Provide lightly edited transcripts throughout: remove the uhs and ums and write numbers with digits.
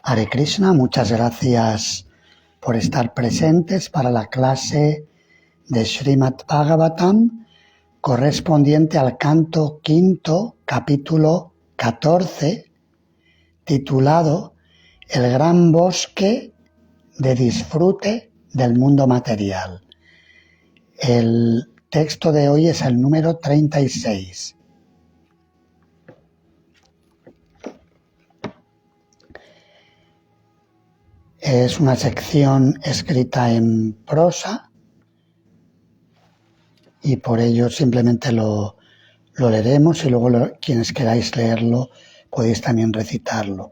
Hare Krishna, muchas gracias por estar presentes para la clase de Srimad Bhagavatam correspondiente al canto quinto, capítulo 14, titulado El gran bosque de disfrute del mundo material. El texto de hoy es el número 36. Es una sección escrita en prosa y por ello simplemente lo leeremos y luego quienes queráis leerlo podéis también recitarlo.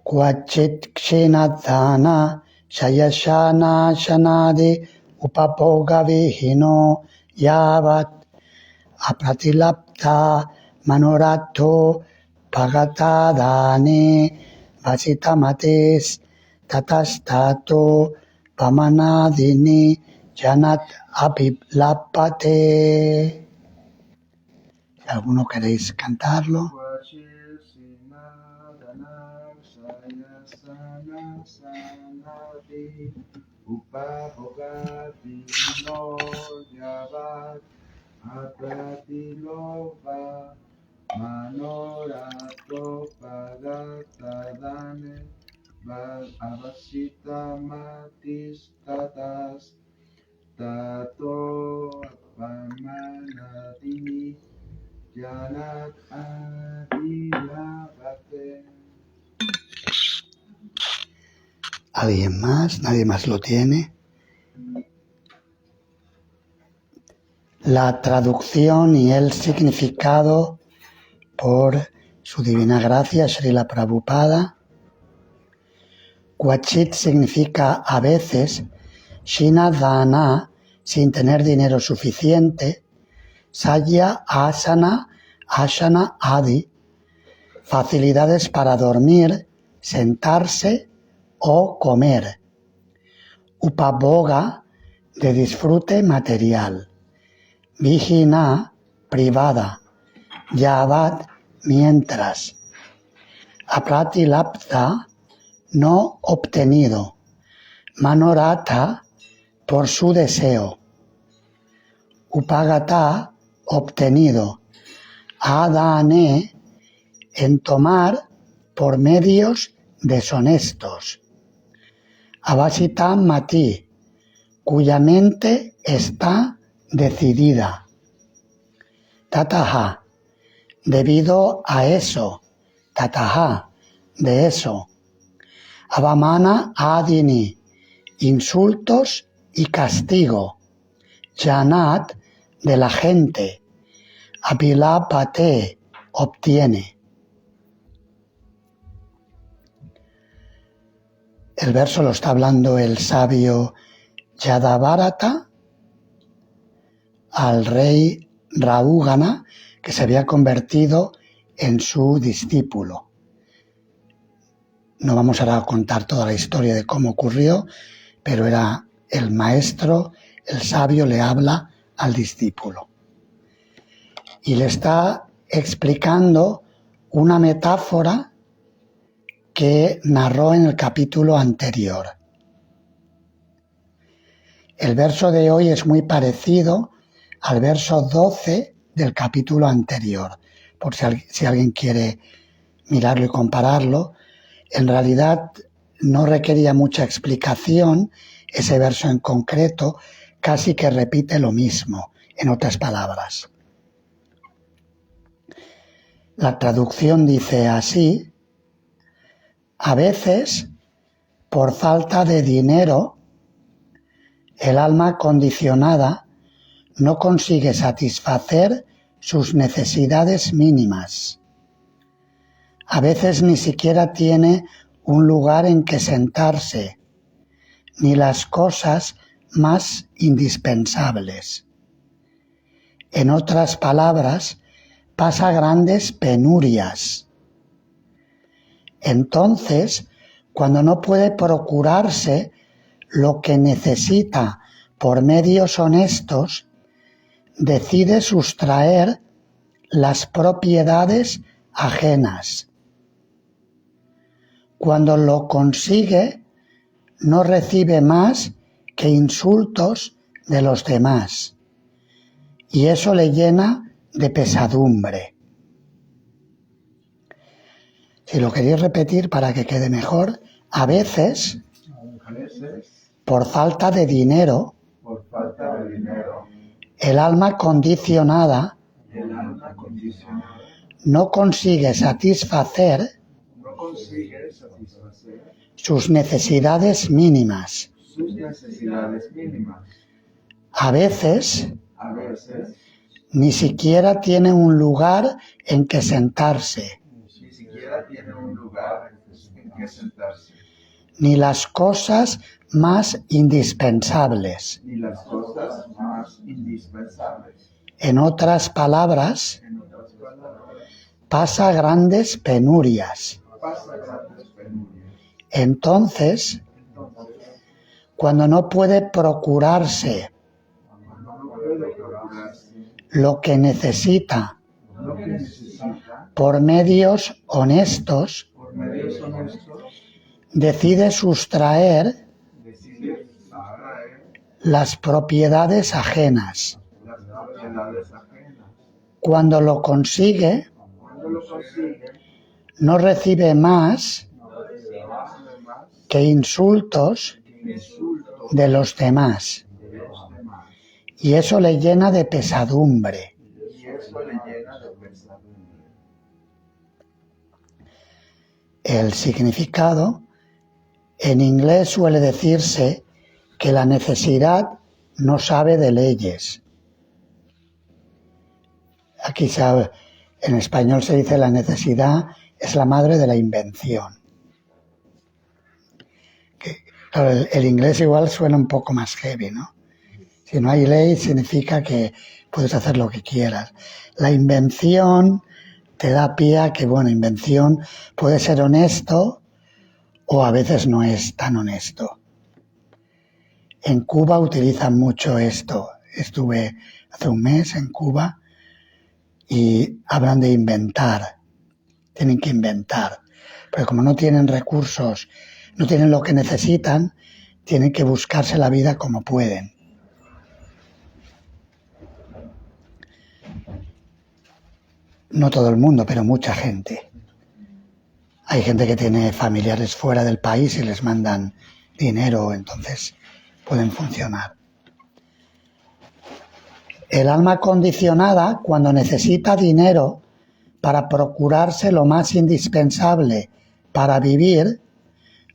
Kvachit kshinadhana shayashana shanadi upapoga vihino yavat apratilapta manorato pagatadani vasitamatis tatastato pamanadini janat abhiblapate. Si alguno queréis cantarlo. Manorato pagatadane avasitamatis tatas tato pamanadini janat adilabate. ¿Alguien más? ¿Nadie más lo tiene? La traducción y el significado por su divina gracia, Srila Prabhupada. Kvachit significa a veces, Shinadhana, sin tener dinero suficiente, Saya Asana, Ashana Adi, facilidades para dormir, sentarse o comer. Upabhoga, de disfrute material. Vihina, privada. Yavat, mientras. Apratilapta, no obtenido. Manorata, por su deseo. Upagata, obtenido. Adane, en tomar por medios deshonestos. Avasita mati, cuya mente está decidida. Tataha, debido a eso. Tataha, de eso. Avamana adini, insultos y castigo. Janat, de la gente. Abhilapate, obtiene. El verso lo está hablando el sabio Yadabharata al rey Rahugana, que se había convertido en su discípulo. No vamos ahora a contar toda la historia de cómo ocurrió, pero era el maestro, el sabio le habla al discípulo. Y le está explicando una metáfora que narró en el capítulo anterior. El verso de hoy es muy parecido al verso 12 del capítulo anterior, por si alguien quiere mirarlo y compararlo. En realidad no requería mucha explicación ese verso en concreto, casi que repite lo mismo, en otras palabras. La traducción dice así: a veces, por falta de dinero, el alma condicionada no consigue satisfacer sus necesidades mínimas. A veces ni siquiera tiene un lugar en que sentarse, ni las cosas más indispensables. En otras palabras, pasa grandes penurias. Entonces, cuando no puede procurarse lo que necesita por medios honestos, decide sustraer las propiedades ajenas. Cuando lo consigue, no recibe más que insultos de los demás, y eso le llena de pesadumbre. Si lo queréis repetir para que quede mejor, a veces, por falta de dinero, el alma condicionada no consigue satisfacer sus necesidades mínimas. A veces, ni siquiera tiene un lugar en que sentarse, ni las cosas más indispensables. En otras palabras, pasa grandes penurias. Entonces, cuando no puede procurarse lo que necesita por medios honestos, decide sustraer las propiedades ajenas. Cuando lo consigue, no recibe más que insultos de los demás, y eso le llena de pesadumbre. El significado: en inglés suele decirse que la necesidad no sabe de leyes. Aquí en español se dice la necesidad es la madre de la invención. Claro, el inglés igual suena un poco más heavy, ¿no? Si no hay ley significa que puedes hacer lo que quieras. La invención te da pie a que, invención puede ser honesto o a veces no es tan honesto. En Cuba utilizan mucho esto. Estuve hace un mes en Cuba y hablan de inventar. Tienen que inventar. Pero como no tienen recursos, no tienen lo que necesitan, tienen que buscarse la vida como pueden. No todo el mundo, pero mucha gente. Hay gente que tiene familiares fuera del país y les mandan dinero, entonces pueden funcionar. El alma condicionada, cuando necesita dinero para procurarse lo más indispensable para vivir,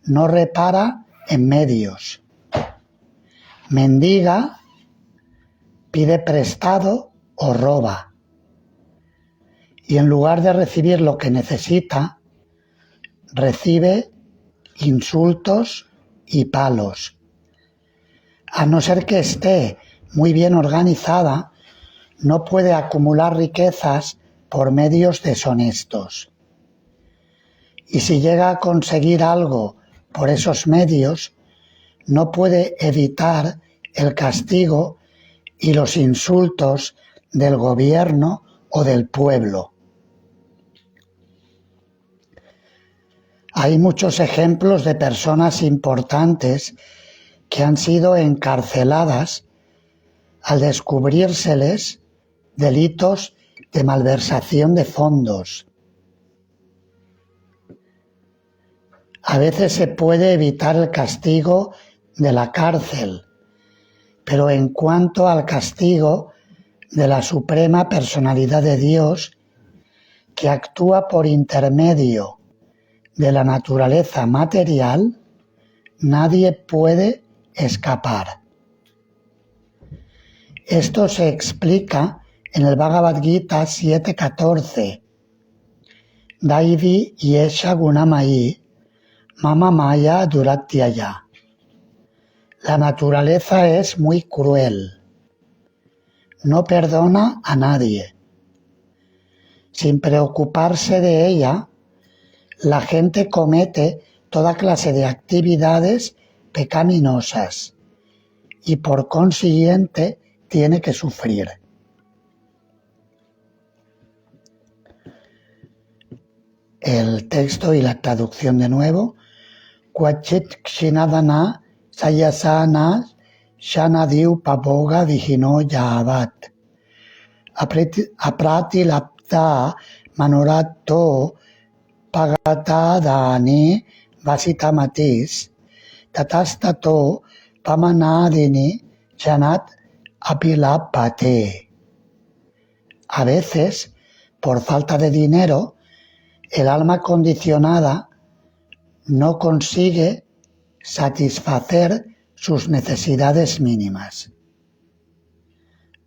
no repara en medios. Mendiga, pide prestado o roba. Y en lugar de recibir lo que necesita, recibe insultos y palos. A no ser que esté muy bien organizada, no puede acumular riquezas por medios deshonestos. Y si llega a conseguir algo por esos medios, no puede evitar el castigo y los insultos del gobierno o del pueblo. Hay muchos ejemplos de personas importantes que han sido encarceladas al descubrírseles delitos de malversación de fondos. A veces se puede evitar el castigo de la cárcel, pero en cuanto al castigo de la suprema personalidad de Dios, que actúa por intermedio de la naturaleza material, nadie puede escapar. Esto se explica en el Bhagavad Gita 7.14. Daivi yesha gunamai mama maya duratyaya. La naturaleza es muy cruel. No perdona a nadie. Sin preocuparse de ella, la gente comete toda clase de actividades pecaminosas y por consiguiente tiene que sufrir. el texto y la traducción de nuevo. Kwachit kshinadana sayasana shanadiu paboga vigino yavat. Apratilapta manorato pagatadani vasitamatis tatastato pamanadini chanat apilapate. A veces, por falta de dinero, el alma condicionada no consigue satisfacer sus necesidades mínimas.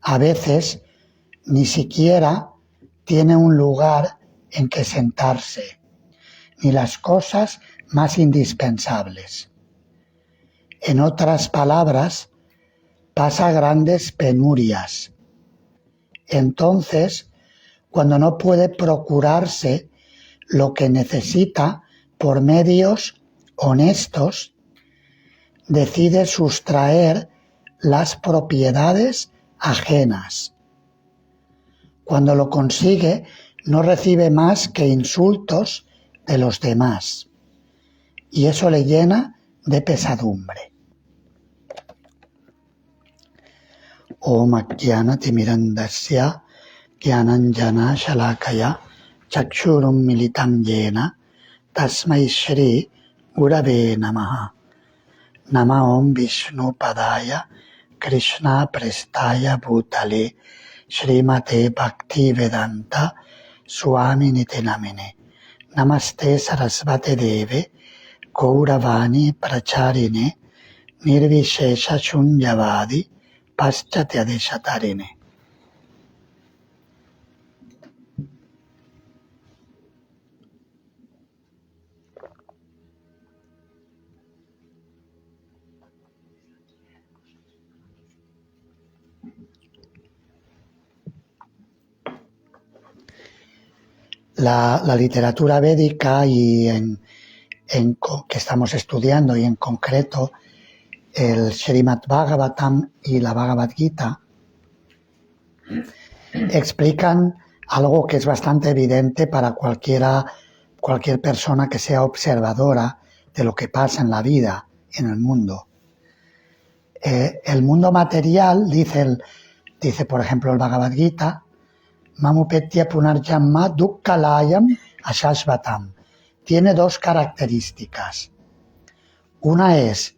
A veces, ni siquiera tiene un lugar en que sentarse, ni las cosas más indispensables. En otras palabras, pasa grandes penurias. Entonces, cuando no puede procurarse lo que necesita por medios honestos, decide sustraer las propiedades ajenas. Cuando lo consigue, no recibe más que insultos de los demás, y eso le llena de pesadumbre. Om Ajnanati Mirandasya Jnananjana Shalakaya Chakshurum Militam Yena Tasmai Shri Gurave Namaha. Nama Om Vishnu Padaya Krishna Prestaya Bhutale Srimate Bhakti Vedanta Swami Niti Namine. Namaste Sarasvate Deve Gauravani Pracharine Nirvishesha Shunyavadi Paschate Adeshatarine. La literatura védica y que estamos estudiando, y en concreto el Srimad Bhagavatam y la Bhagavad Gita, explican algo que es bastante evidente para cualquier persona que sea observadora de lo que pasa en la vida, en el mundo. El mundo material, dice por ejemplo el Bhagavad Gita, Mamupetya Punarjamma Dukkalayam Ashashvatam. Tiene dos características. Una es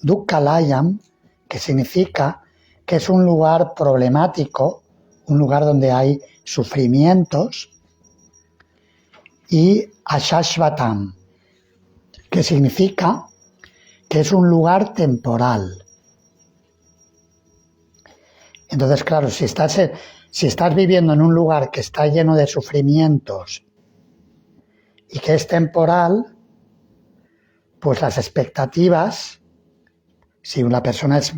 Dukkalayam, que significa que es un lugar problemático, un lugar donde hay sufrimientos, y Ashashvatam, que significa que es un lugar temporal. Entonces, claro, si estás viviendo en un lugar que está lleno de sufrimientos y que es temporal, pues las expectativas, si una persona es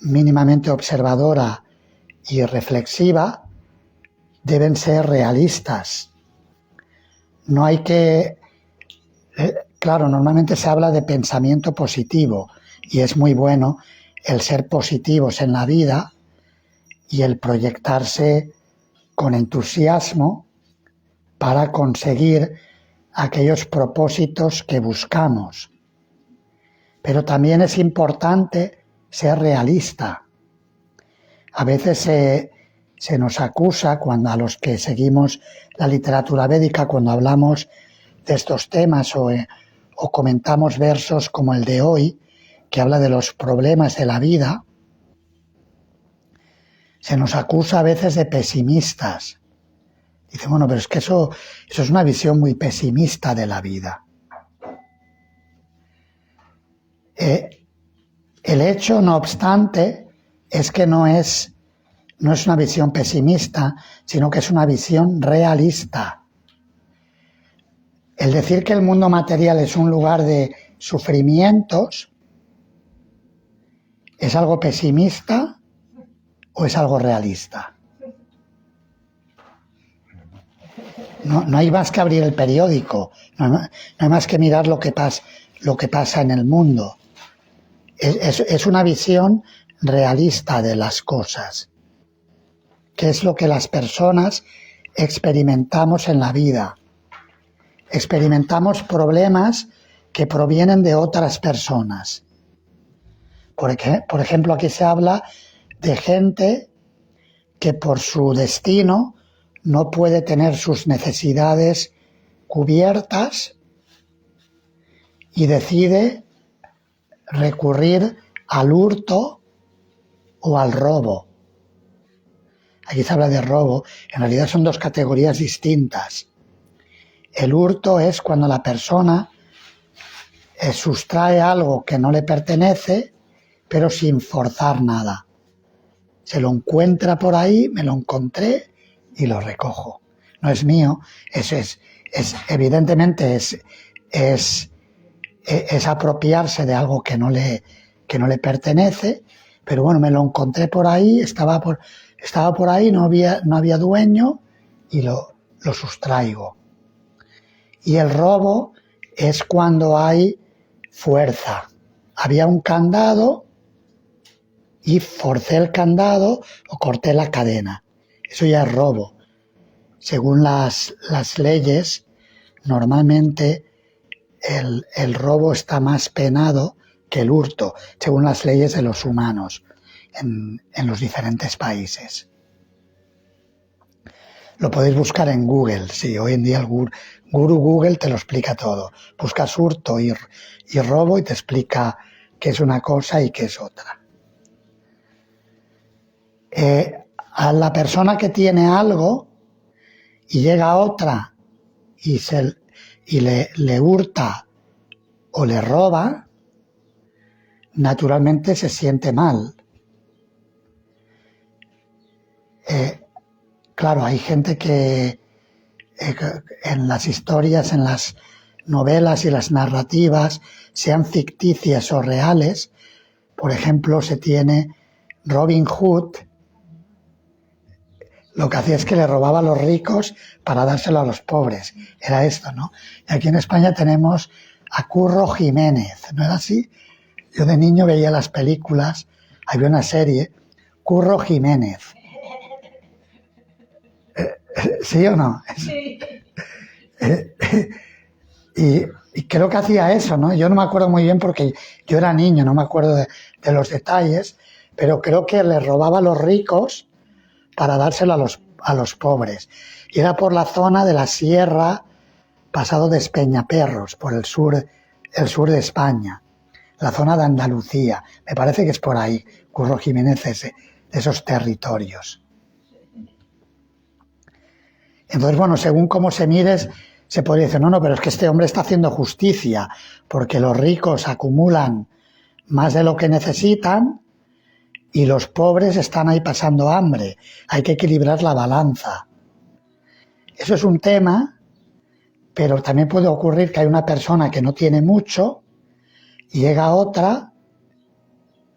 mínimamente observadora y reflexiva, deben ser realistas. No hay que... Claro, normalmente se habla de pensamiento positivo y es muy bueno el ser positivos en la vida y el proyectarse con entusiasmo para conseguir aquellos propósitos que buscamos. Pero también es importante ser realista. A veces se nos acusa, a los que seguimos la literatura védica, cuando hablamos de estos temas o comentamos versos como el de hoy, que habla de los problemas de la vida, se nos acusa a veces de pesimistas. Dice, bueno, pero es que eso es una visión muy pesimista de la vida. El hecho, no obstante, es que no es una visión pesimista, sino que es una visión realista. El decir que el mundo material es un lugar de sufrimientos, ¿es algo pesimista o es algo realista? No hay más que abrir el periódico, no hay más que mirar lo que pasa en el mundo. Es una visión realista de las cosas, que es lo que las personas experimentamos en la vida. experimentamos problemas que provienen de otras personas. Por ejemplo, aquí se habla de gente que por su destino no puede tener sus necesidades cubiertas y decide recurrir al hurto o al robo. Aquí se habla de robo, en realidad son dos categorías distintas. El hurto es cuando la persona sustrae algo que no le pertenece, pero sin forzar nada. Se lo encuentra por ahí, me lo encontré y lo recojo. No es mío, eso es evidentemente es apropiarse de algo que no le pertenece, pero bueno, me lo encontré por ahí, estaba por ahí, no había dueño y lo sustraigo. Y el robo es cuando hay fuerza. Había un candado y forcé el candado o corté la cadena. Eso ya es robo. Según las leyes, normalmente el robo está más penado que el hurto, según las leyes de los humanos en los diferentes países. Lo podéis buscar en Google, sí, hoy en día el gurú Google te lo explica todo. Buscas hurto y robo y te explica qué es una cosa y qué es otra. A la persona que tiene algo y llega otra y le hurta o le roba, naturalmente se siente mal. Claro, hay gente que en las historias, en las novelas y las narrativas, sean ficticias o reales, por ejemplo, se tiene Robin Hood, lo que hacía es que le robaba a los ricos para dárselo a los pobres. Era esto, ¿no? Y aquí en España tenemos a Curro Jiménez, ¿no era así? Yo de niño veía las películas, había una serie, Curro Jiménez. ¿Sí o no? Sí. Y creo que hacía eso, ¿no? Yo no me acuerdo muy bien porque yo era niño, no me acuerdo de los detalles, pero creo que le robaba a los ricos para dárselo a los pobres. Y era por la zona de la sierra, pasado de Espeñaperros, por el sur de España, la zona de Andalucía. Me parece que es por ahí, Curro Jiménez es de esos territorios. Entonces, bueno, según cómo se mires, se podría decir, no, pero es que este hombre está haciendo justicia, porque los ricos acumulan más de lo que necesitan y los pobres están ahí pasando hambre. Hay que equilibrar la balanza. Eso es un tema, pero también puede ocurrir que hay una persona que no tiene mucho y llega otra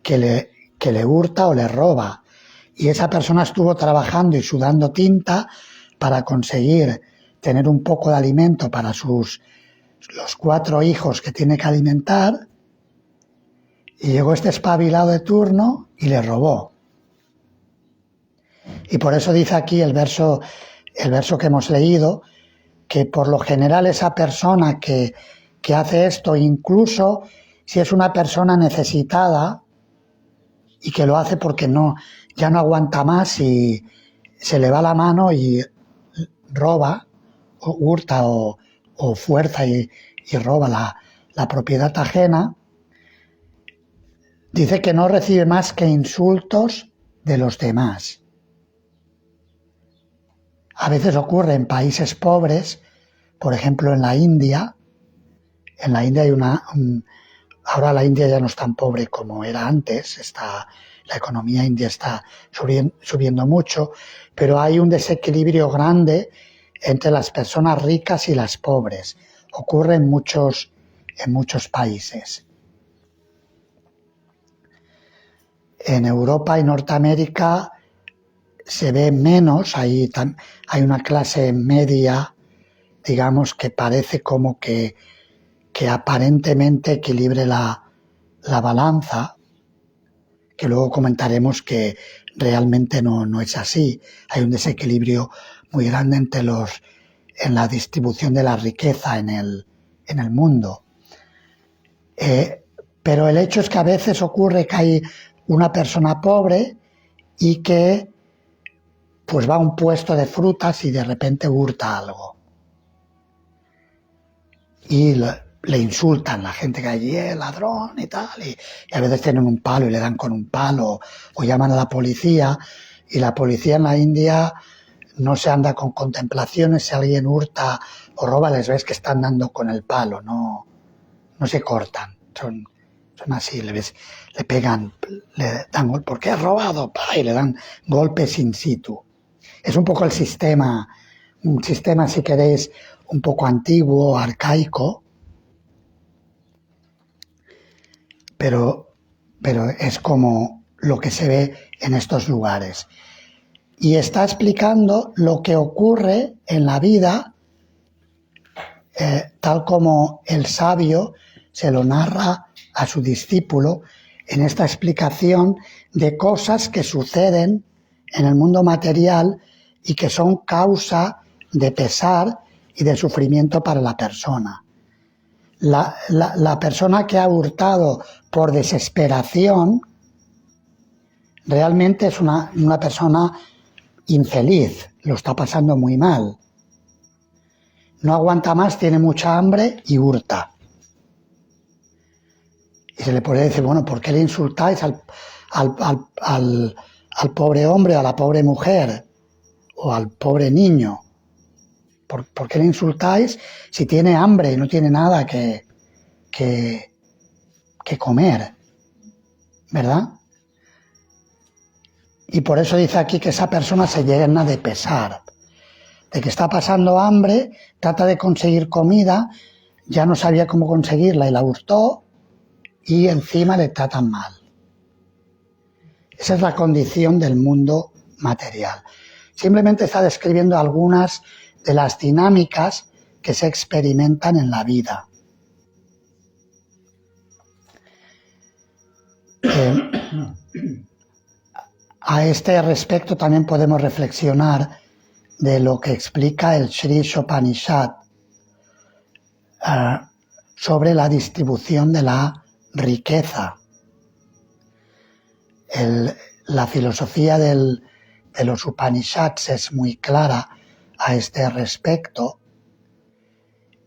que le hurta o le roba. Y esa persona estuvo trabajando y sudando tinta para conseguir tener un poco de alimento para los 4 hijos que tiene que alimentar, y llegó este espabilado de turno y le robó. Y por eso dice aquí el verso que hemos leído, que por lo general esa persona que hace esto, incluso si es una persona necesitada y que lo hace porque ya no aguanta más y se le va la mano y roba, o hurta o fuerza y roba la propiedad ajena, dice que no recibe más que insultos de los demás. A veces ocurre en países pobres, por ejemplo en la India. En la India hay ahora la India ya no es tan pobre como era antes, la economía india está subiendo mucho, pero hay un desequilibrio grande entre las personas ricas y las pobres. Ocurre en muchos países. En Europa y Norteamérica se ve menos, hay una clase media, digamos, que parece como que aparentemente equilibre la balanza, que luego comentaremos que realmente no es así. Hay un desequilibrio muy grande entre en la distribución de la riqueza en el mundo. Pero el hecho es que a veces ocurre que hay una persona pobre y que pues va a un puesto de frutas y de repente hurta algo. Y le insultan la gente que allí es ladrón y tal, y a veces tienen un palo y le dan con un palo, o llaman a la policía, y la policía en la India no se anda con contemplaciones. Si alguien hurta o roba, les ves que están dando con el palo, no se cortan, son así, le pegan, le dan golpe, ¿por qué has robado? Y le dan golpes in situ. Es un poco un sistema, si queréis, un poco antiguo, arcaico, pero es como lo que se ve en estos lugares. Y está explicando lo que ocurre en la vida, tal como el sabio se lo narra a su discípulo en esta explicación de cosas que suceden en el mundo material y que son causa de pesar y de sufrimiento para la persona. La persona que ha hurtado por desesperación realmente es una persona infeliz, lo está pasando muy mal. No aguanta más, tiene mucha hambre y hurta. Y se le podría decir, bueno, ¿por qué le insultáis al pobre hombre, a la pobre mujer o al pobre niño? ¿Por qué le insultáis si tiene hambre y no tiene nada que comer? ¿Verdad? Y por eso dice aquí que esa persona se llena de pesar, de que está pasando hambre, trata de conseguir comida, ya no sabía cómo conseguirla y la hurtó, y encima le tratan mal. Esa es la condición del mundo material. Simplemente está describiendo algunas de las dinámicas que se experimentan en la vida. A este respecto también podemos reflexionar de lo que explica el Sri Upanishad sobre la distribución de la riqueza. La filosofía de los Upanishads es muy clara a este respecto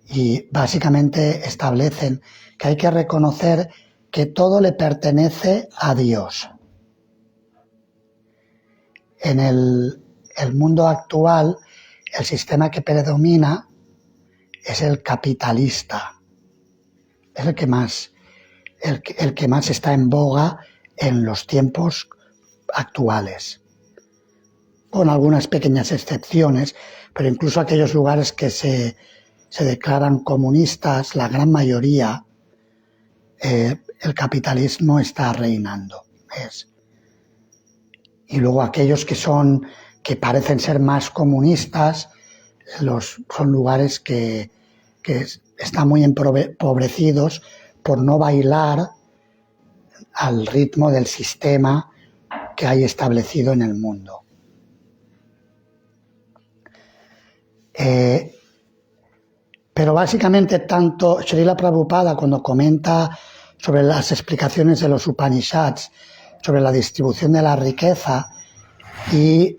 y básicamente establecen que hay que reconocer que todo le pertenece a Dios. En el mundo actual, el sistema que predomina es el capitalista, es el que más está en boga en los tiempos actuales, con algunas pequeñas excepciones, pero incluso aquellos lugares que se declaran comunistas, la gran mayoría, el capitalismo está reinando. Y luego aquellos que parecen ser más comunistas, son lugares que están muy empobrecidos por no bailar al ritmo del sistema que hay establecido en el mundo. Pero básicamente tanto Srila Prabhupada, cuando comenta sobre las explicaciones de los Upanishads, sobre la distribución de la riqueza y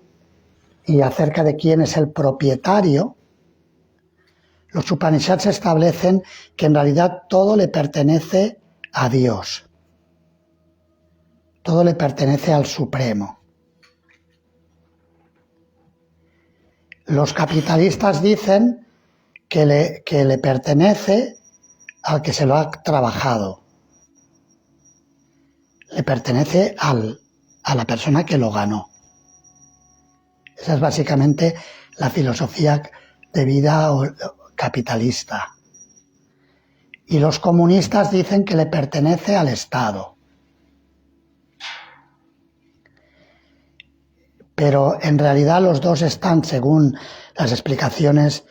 acerca de quién es el propietario, los Upanishads establecen que en realidad todo le pertenece a Dios. Todo le pertenece al Supremo. Los capitalistas dicen que le pertenece al que se lo ha trabajado. Le pertenece a la persona que lo ganó. Esa es básicamente la filosofía de vida capitalista. Y los comunistas dicen que le pertenece al Estado. Pero en realidad los dos están, según las explicaciones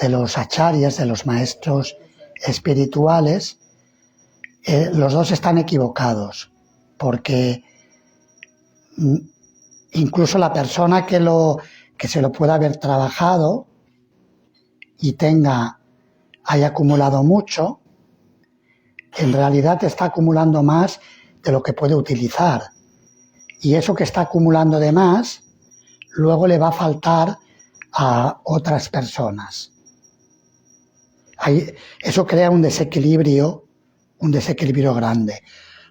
de los acharyas, de los maestros espirituales, los dos están equivocados, porque incluso la persona que se lo puede haber trabajado y haya acumulado mucho, en realidad está acumulando más de lo que puede utilizar. Y eso que está acumulando de más, luego le va a faltar a otras personas. Eso crea un desequilibrio grande.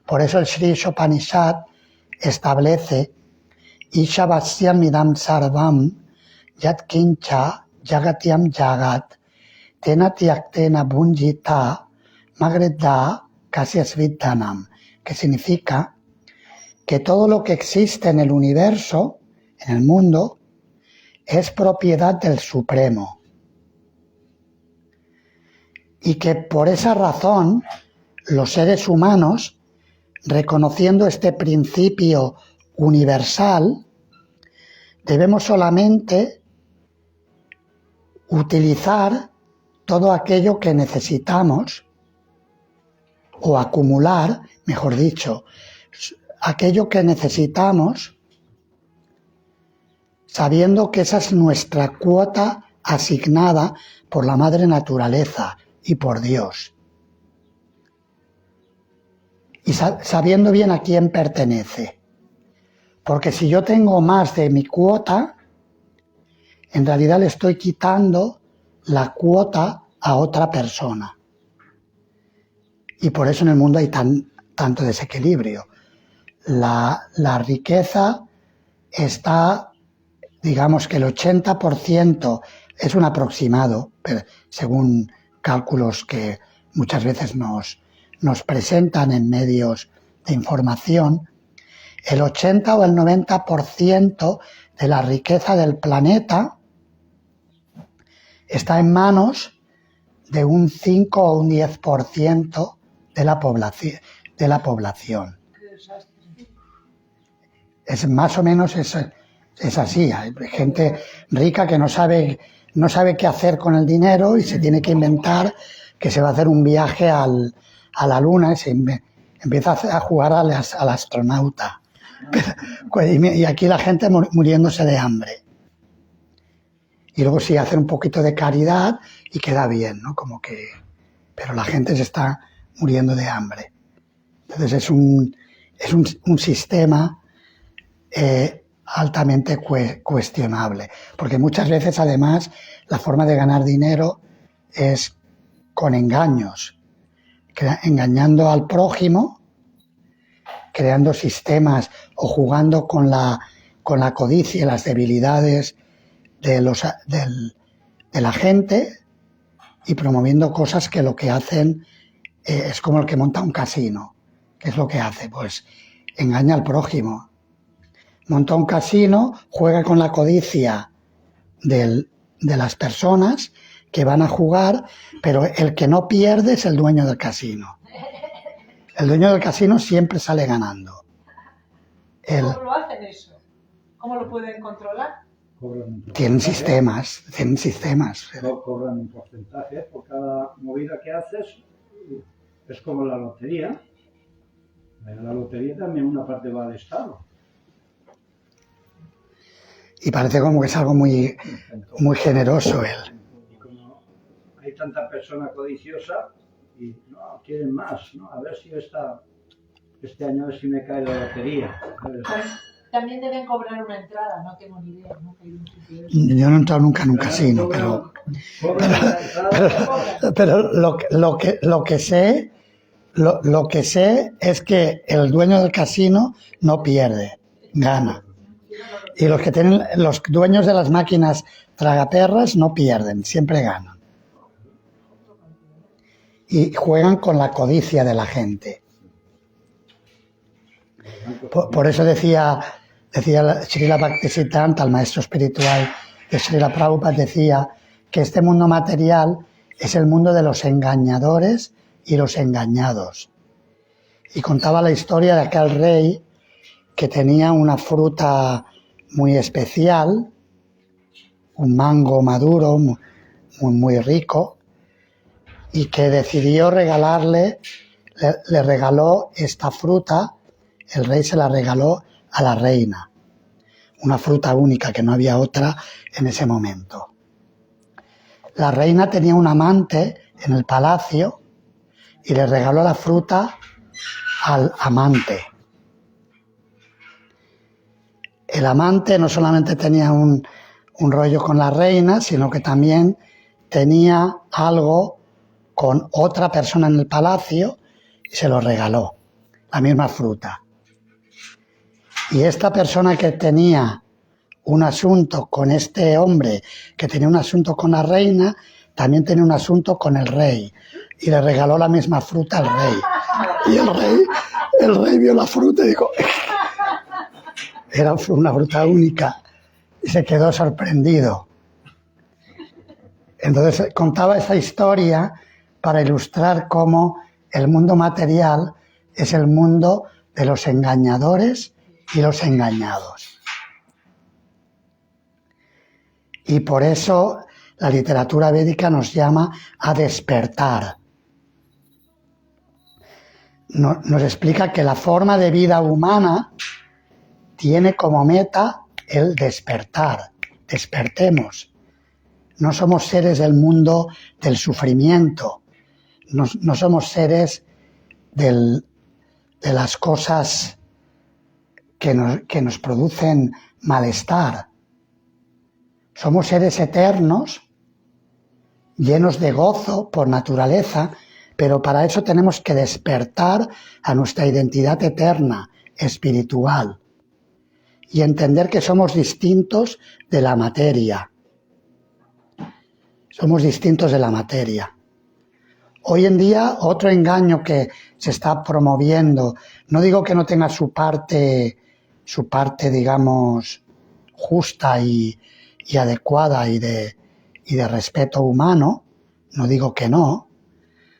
Por eso el Sri Ishopanishad establece Ishavasya midam sarvam yat kincha jagatyam jagat tena tyaktena bhunjita magredda kasyasvidhanam, que significa que todo lo que existe en el universo, en el mundo, es propiedad del Supremo. Y que por esa razón los seres humanos, reconociendo este principio universal, debemos solamente utilizar todo aquello que necesitamos, o acumular, mejor dicho, aquello que necesitamos, sabiendo que esa es nuestra cuota asignada por la madre naturaleza y por Dios. Y sabiendo bien a quién pertenece. Porque si yo tengo más de mi cuota, en realidad le estoy quitando la cuota a otra persona. Y por eso en el mundo hay tanto desequilibrio. La riqueza está, digamos que el 80%, es un aproximado, pero según cálculos que muchas veces nos presentan en medios de información, el 80 o el 90% de la riqueza del planeta está en manos de un 5 o un 10% de la población. Es más o menos es así. Hay gente rica que no sabe qué hacer con el dinero y se tiene que inventar que se va a hacer un viaje a la luna y empieza a jugar al astronauta. Y aquí la gente muriéndose de hambre. Y luego sí hacer un poquito de caridad y queda bien, ¿no? Pero la gente se está muriendo de hambre. Entonces es un sistema altamente cuestionable, porque muchas veces además la forma de ganar dinero es con engaños, engañando al prójimo, creando sistemas o jugando con la codicia y las debilidades de la gente y promoviendo cosas que lo que hacen es como el que monta un casino. ¿Qué es lo que hace? Pues engaña al prójimo. Monta un casino, juega con la codicia de las personas que van a jugar, pero el que no pierde es el dueño del casino. El dueño del casino siempre sale ganando. ¿Cómo lo hacen eso? ¿Cómo lo pueden controlar? Tienen sistemas. Cobran un porcentaje por cada movida que haces. Es como la lotería. En la lotería también una parte va al Estado. Y parece como que es algo muy generoso él. Y como hay tanta persona codiciosa y no quieren más, ¿no? A ver si este año a ver si me cae la lotería. También deben cobrar una entrada, no tengo ni idea. Yo no he entrado nunca en un casino, pero lo que sé es que el dueño del casino no pierde, gana. Y los dueños de las máquinas tragaperras no pierden, siempre ganan. Y juegan con la codicia de la gente. Por eso decía Srila Bhaktisiddhanta, el maestro espiritual de Srila Prabhupada, decía que este mundo material es el mundo de los engañadores y los engañados. Y contaba la historia de aquel rey que tenía una fruta muy especial, un mango maduro, muy rico, y que decidió regalarle, le regaló esta fruta, el rey se la regaló a la reina, una fruta única que no había otra en ese momento. La reina tenía un amante en el palacio y le regaló la fruta al amante. El amante no solamente tenía un rollo con la reina, sino que también tenía algo con otra persona en el palacio y se lo regaló, la misma fruta. Y esta persona que tenía un asunto con este hombre, que tenía un asunto con la reina, también tenía un asunto con el rey y le regaló la misma fruta al rey. Y el rey vio la fruta y dijo, era una fruta única, y se quedó sorprendido. Entonces contaba esa historia para ilustrar cómo el mundo material es el mundo de los engañadores y los engañados. Y por eso la literatura védica nos llama a despertar. Nos explica que la forma de vida humana tiene como meta el despertar. Despertemos. No somos seres del mundo del sufrimiento. No somos seres de las cosas que nos producen malestar. Somos seres eternos, llenos de gozo por naturaleza, pero para eso tenemos que despertar a nuestra identidad eterna, espiritual, y entender que somos distintos de la materia. Somos distintos de la materia. Hoy en día, otro engaño que se está promoviendo, no digo que no tenga su parte, digamos, justa y adecuada y de respeto humano, no digo que no,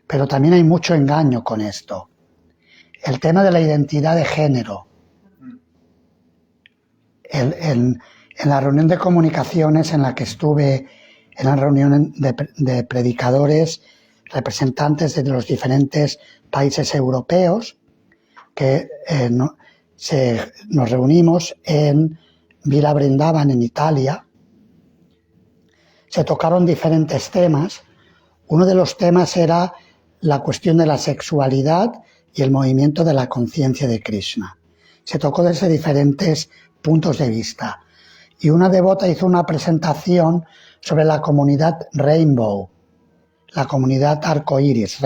pero también hay mucho engaño con esto. El tema de la identidad de género. En la reunión de comunicaciones en la que estuve, en la reunión de predicadores, representantes de los diferentes países europeos, que nos reunimos en Villa Brindavan, en Italia. Se tocaron diferentes temas. Uno de los temas era la cuestión de la sexualidad y el movimiento de la conciencia de Krishna. Se tocó desde diferentes puntos de vista. Y una devota hizo una presentación sobre la comunidad Rainbow, la comunidad arcoíris.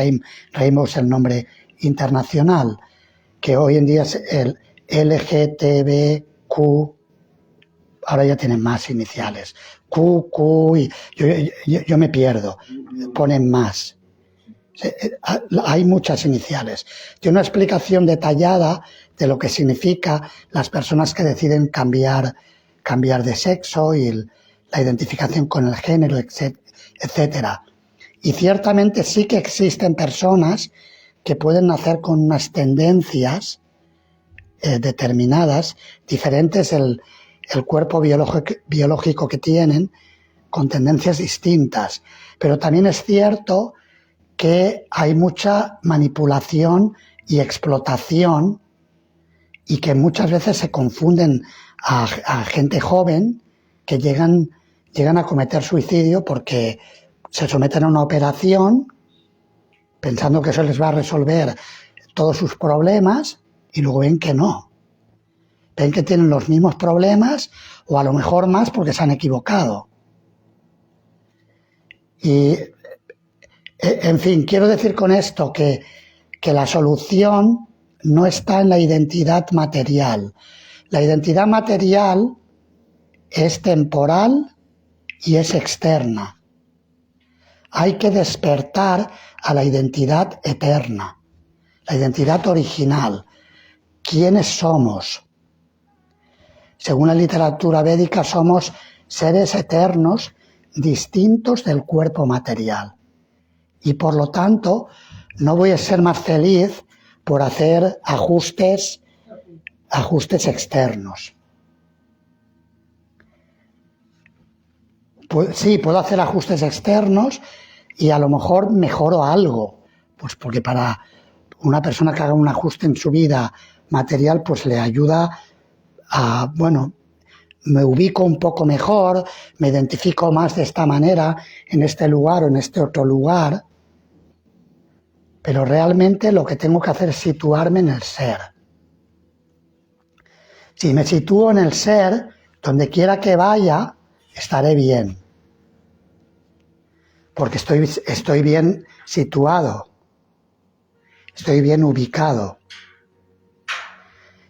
Rainbow es el nombre internacional, que hoy en día es el LGTBQ, ahora ya tienen más iniciales. Q, y yo me pierdo, ponen más. Hay muchas iniciales. Tiene una explicación detallada de lo que significa las personas que deciden cambiar de sexo y la identificación con el género, etcétera. Y ciertamente sí que existen personas que pueden nacer con unas tendencias determinadas, diferentes el cuerpo biológico que tienen, con tendencias distintas. Pero también es cierto que hay mucha manipulación y explotación y que muchas veces se confunden a gente joven que llegan a cometer suicidio porque se someten a una operación pensando que eso les va a resolver todos sus problemas y luego ven que no. Ven que tienen los mismos problemas o a lo mejor más porque se han equivocado. Y, en fin, quiero decir con esto que la solución no está en la identidad material. La identidad material es temporal y es externa. Hay que despertar a la identidad eterna, la identidad original. ¿Quiénes somos? Según la literatura védica, somos seres eternos distintos del cuerpo material. Y por lo tanto, no voy a ser más feliz por hacer ajustes externos. Pues sí, puedo hacer ajustes externos y a lo mejor mejoro algo. Pues porque para una persona que haga un ajuste en su vida material, pues le ayuda a, bueno, me ubico un poco mejor, me identifico más de esta manera, en este lugar o en este otro lugar, pero realmente lo que tengo que hacer es situarme en el ser. Si me sitúo en el ser, donde quiera que vaya, estaré bien, porque estoy bien situado, estoy bien ubicado.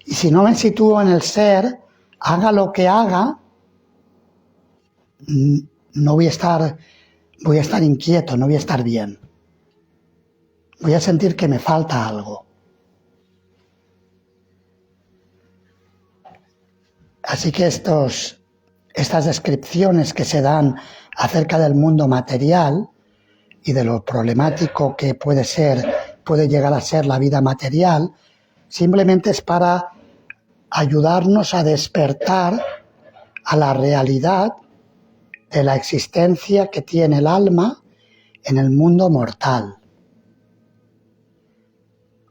Y si no me sitúo en el ser, haga lo que haga, no voy a estar inquieto, no voy a estar bien. Voy a sentir que me falta algo. Así que estas descripciones que se dan acerca del mundo material y de lo problemático que puede llegar a ser la vida material, simplemente es para ayudarnos a despertar a la realidad de la existencia que tiene el alma en el mundo mortal,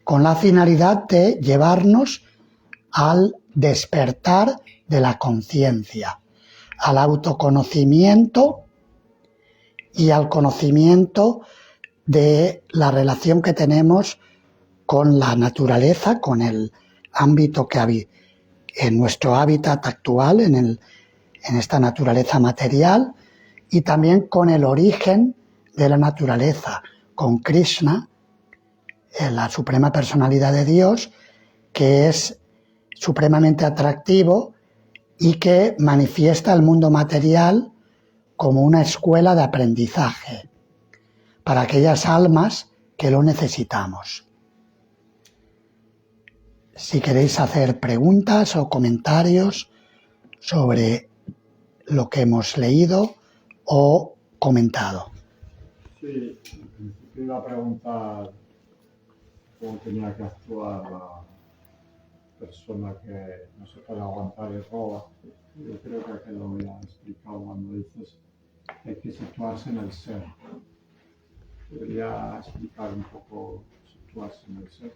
con la finalidad de llevarnos al despertar de la conciencia, al autoconocimiento y al conocimiento de la relación que tenemos con la naturaleza, con el ámbito que en nuestro hábitat actual, en esta naturaleza material, y también con el origen de la naturaleza, con Krishna, la suprema personalidad de Dios, que es supremamente atractivo y que manifiesta el mundo material como una escuela de aprendizaje para aquellas almas que lo necesitamos. Si queréis hacer preguntas o comentarios sobre lo que hemos leído o comentado. Sí, en principio iba a preguntar cómo tenía que actuar la persona que no se puede aguantar y roba. Yo creo que aquí lo había explicado cuando dices que hay que situarse en el ser. Podría explicar un poco situarse en el ser.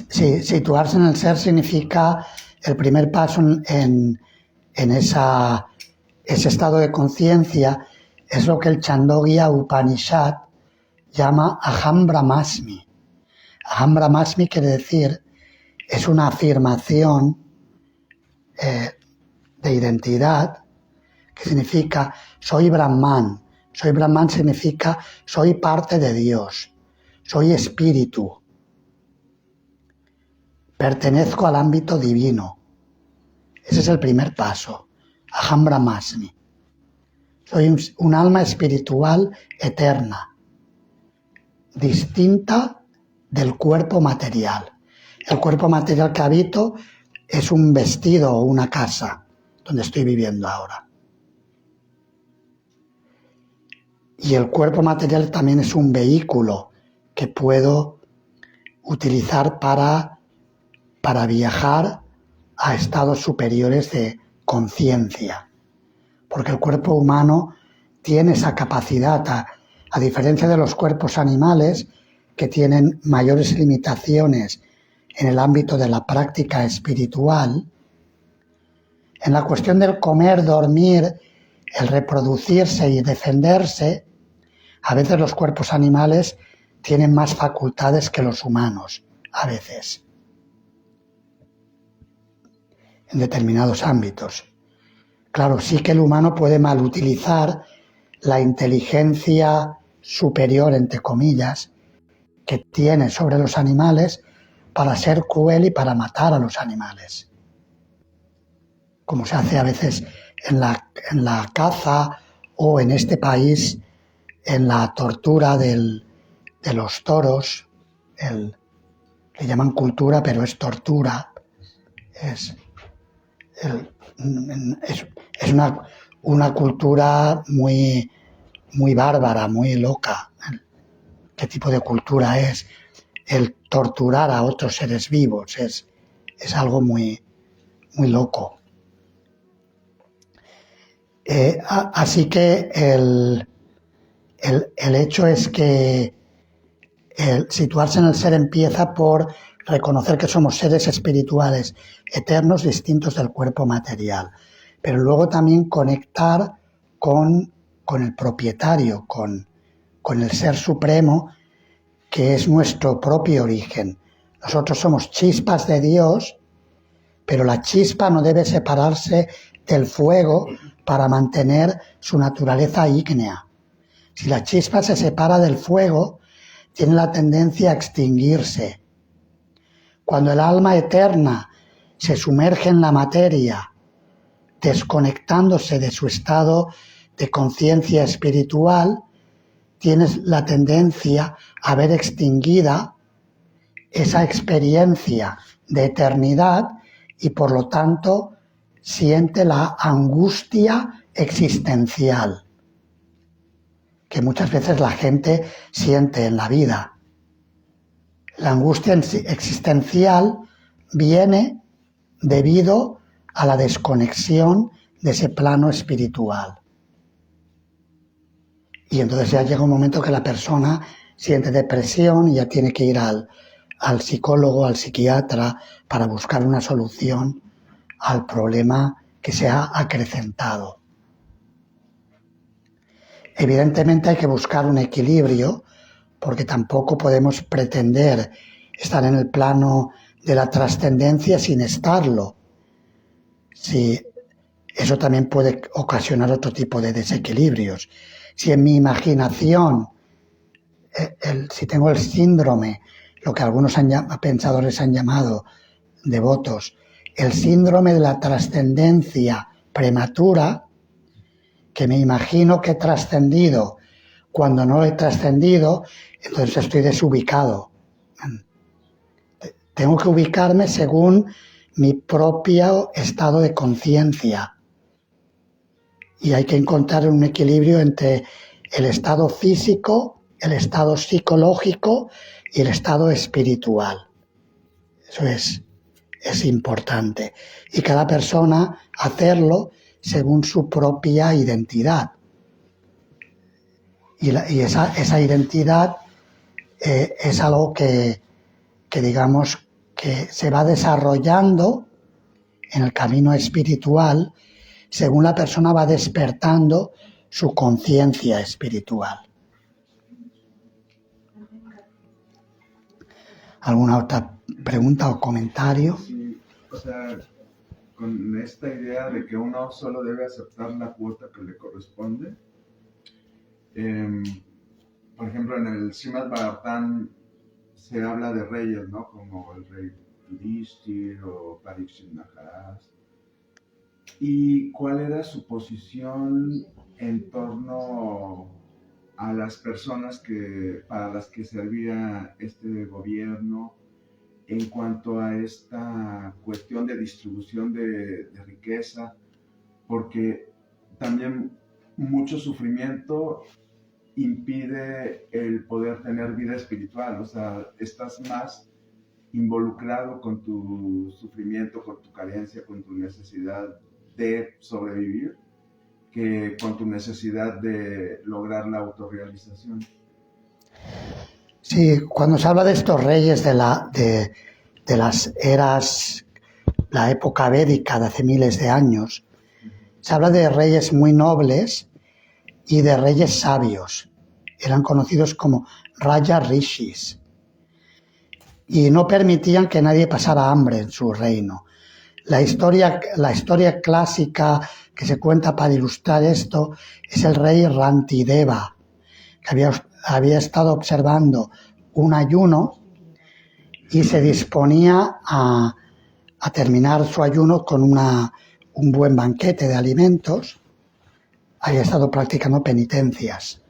Sí, situarse en el ser significa el primer paso en ese estado de conciencia, es lo que el Chandogya Upanishad llama Aham Brahmasmi. Aham Brahmasmi quiere decir, es una afirmación de identidad que significa soy Brahman. Soy Brahman significa soy parte de Dios, soy espíritu, pertenezco al ámbito divino. Ese es el primer paso, Aham Brahmasmi. Soy un alma espiritual eterna, distinta del cuerpo material. El cuerpo material que habito es un vestido o una casa donde estoy viviendo ahora. Y el cuerpo material también es un vehículo que puedo utilizar para viajar a estados superiores de conciencia. Porque el cuerpo humano tiene esa capacidad, a diferencia de los cuerpos animales, que tienen mayores limitaciones en el ámbito de la práctica espiritual. En la cuestión del comer, dormir, el reproducirse y defenderse, a veces los cuerpos animales tienen más facultades que los humanos, a veces, en determinados ámbitos. Claro, sí que el humano puede malutilizar la inteligencia superior, entre comillas, que tiene sobre los animales para ser cruel y para matar a los animales. Como se hace a veces en la caza o en este país en la tortura de los toros. Le llaman cultura, pero es tortura. Es una cultura muy, muy bárbara, muy loca. ¿Qué tipo de cultura es? El torturar a otros seres vivos es algo muy, muy loco. Así que el hecho es que el situarse en el ser empieza por reconocer que somos seres espirituales eternos distintos del cuerpo material, pero luego también conectar con el propietario, con el Ser Supremo, que es nuestro propio origen. Nosotros somos chispas de Dios, pero la chispa no debe separarse del fuego para mantener su naturaleza ígnea. Si la chispa se separa del fuego, tiene la tendencia a extinguirse. Cuando el alma eterna se sumerge en la materia, desconectándose de su estado de conciencia espiritual, tienes la tendencia a ver extinguida esa experiencia de eternidad y por lo tanto siente la angustia existencial que muchas veces la gente siente en la vida. La angustia existencial viene debido a la desconexión de ese plano espiritual. Y entonces ya llega un momento que la persona siente depresión y ya tiene que ir al psicólogo, al psiquiatra, para buscar una solución al problema que se ha acrecentado. Evidentemente hay que buscar un equilibrio, porque tampoco podemos pretender estar en el plano de la trascendencia sin estarlo. Sí, eso también puede ocasionar otro tipo de desequilibrios. Si en mi imaginación, si tengo el síndrome, lo que algunos pensadores han llamado devotos, el síndrome de la trascendencia prematura, que me imagino que he trascendido cuando no he trascendido, entonces estoy desubicado. Tengo que ubicarme según mi propio estado de conciencia. Y hay que encontrar un equilibrio entre el estado físico, el estado psicológico y el estado espiritual. Eso es importante. Y cada persona hacerlo según su propia identidad. Y esa identidad es algo que digamos que se va desarrollando en el camino espiritual según la persona va despertando su conciencia espiritual. ¿Alguna otra pregunta o comentario? Sí, o sea, con esta idea de que uno solo debe aceptar la cuota que le corresponde. Por ejemplo, en el Srimad Bhagavatam se habla de reyes, ¿no? Como el rey Yudhishthira o Parikshit Maharaj. ¿Y cuál era su posición en torno a las personas para las que servía este gobierno en cuanto a esta cuestión de distribución de riqueza? Porque también mucho sufrimiento impide el poder tener vida espiritual, o sea, estás más involucrado con tu sufrimiento, con tu carencia, con tu necesidad de sobrevivir, que con tu necesidad de lograr la autorrealización. Sí, cuando se habla de estos reyes de las eras, la época védica de hace miles de años, se habla de reyes muy nobles y de reyes sabios. Eran conocidos como Raja Rishis. Y no permitían que nadie pasara hambre en su reino. La historia clásica que se cuenta para ilustrar esto es el rey Rantideva, que había estado observando un ayuno y se disponía a terminar su ayuno con un buen banquete de alimentos. Había estado practicando penitencias.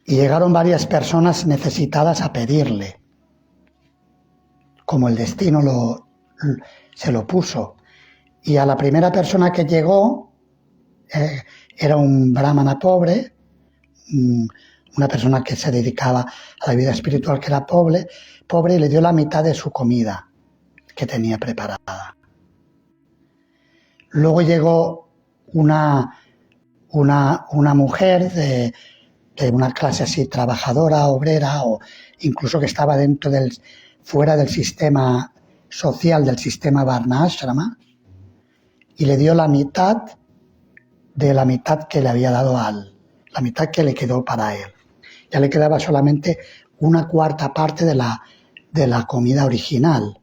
Y llegaron varias personas necesitadas a pedirle, como el destino se lo puso. Y a la primera persona que llegó era un brahmana pobre, una persona que se dedicaba a la vida espiritual, que era pobre, y le dio la mitad de su comida que tenía preparada. Luego llegó una mujer de una clase así trabajadora, obrera, o incluso que estaba fuera del sistema social, del sistema Varna-ashrama, y le dio la mitad de la mitad que le había dado la mitad que le quedó para él. Ya le quedaba solamente una cuarta parte de la comida original.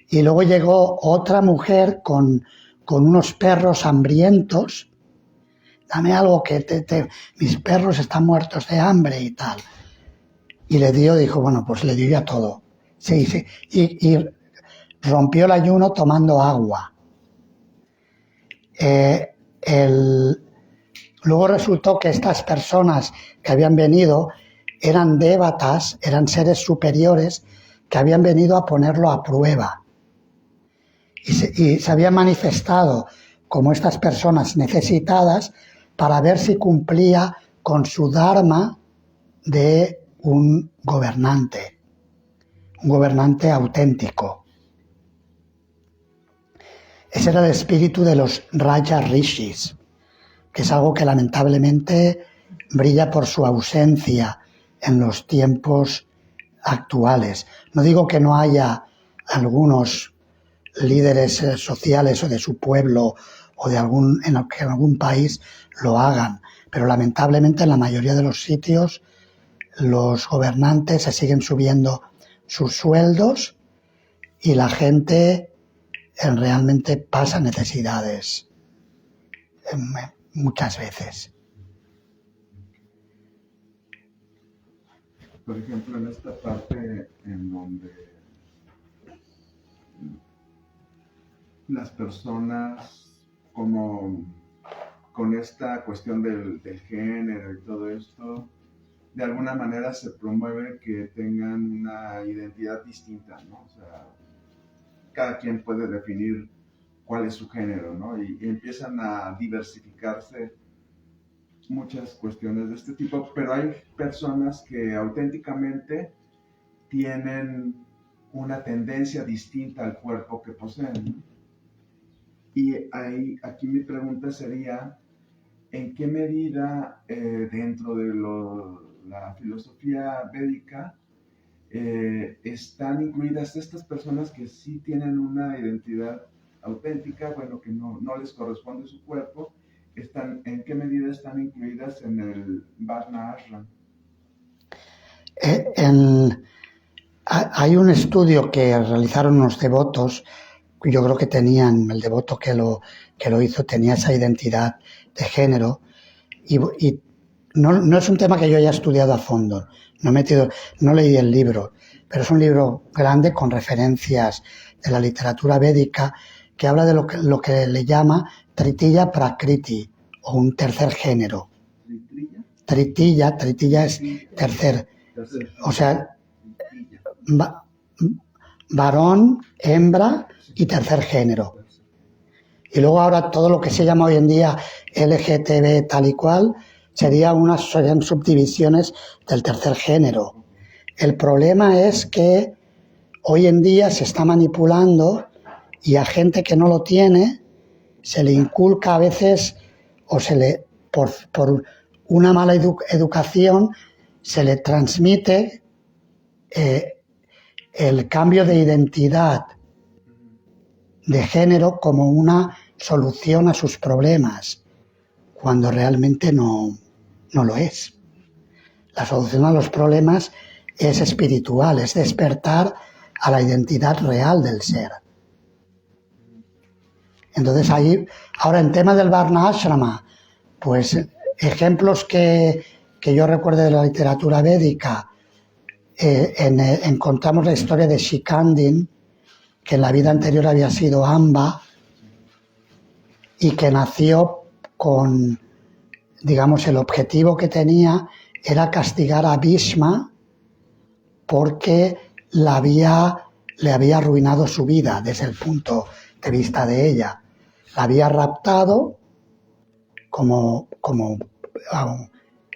Y luego llegó otra mujer con unos perros hambrientos. Dame algo que mis perros están muertos de hambre y tal. Y le dijo, bueno, pues le dio ya todo. Sí, sí. Y rompió el ayuno tomando agua. Luego resultó que estas personas que habían venido eran dévatas, eran seres superiores que habían venido a ponerlo a prueba. Y se habían manifestado como estas personas necesitadas para ver si cumplía con su dharma de un gobernante auténtico. Ese era el espíritu de los Raja Rishis, que es algo que lamentablemente brilla por su ausencia en los tiempos actuales. No digo que no haya algunos líderes sociales o de su pueblo o en algún país lo hagan, pero lamentablemente en la mayoría de los sitios los gobernantes se siguen subiendo sus sueldos y la gente realmente pasa necesidades muchas veces. Por ejemplo, en esta parte en donde las personas, como con esta cuestión del género y todo esto, de alguna manera se promueve que tengan una identidad distinta, ¿no? O sea, cada quien puede definir cuál es su género, ¿no? Y empiezan a diversificarse muchas cuestiones de este tipo, pero hay personas que auténticamente tienen una tendencia distinta al cuerpo que poseen, ¿no? Y aquí mi pregunta sería, ¿en qué medida dentro de la filosofía védica están incluidas estas personas que sí tienen una identidad auténtica, bueno, que no les corresponde su cuerpo, ¿en qué medida están incluidas en el Varna Ashram? Hay un estudio que realizaron unos devotos, yo creo que el devoto que lo hizo tenía esa identidad de género, y no es un tema que yo haya estudiado a fondo, no leí el libro, pero es un libro grande con referencias de la literatura védica que habla de lo que le llama Tritiya Prakriti, o un tercer género. Tritiya es tercer, o sea, varón, hembra y tercer género. Y luego ahora todo lo que se llama hoy en día LGTB tal y cual serían subdivisiones del tercer género. El problema es que hoy en día se está manipulando y a gente que no lo tiene se le inculca a veces o por una mala educación se le transmite el cambio de identidad de género como una solución a sus problemas, cuando realmente no lo es. La solución a los problemas es espiritual, es despertar a la identidad real del ser. Entonces ahora en tema del Varna Ashrama, pues ejemplos que yo recuerdo de la literatura védica, encontramos la historia de Shikandin, que en la vida anterior había sido Amba y que nació con, digamos, el objetivo que tenía era castigar a Bhishma porque le había arruinado su vida desde el punto de vista de ella. La había raptado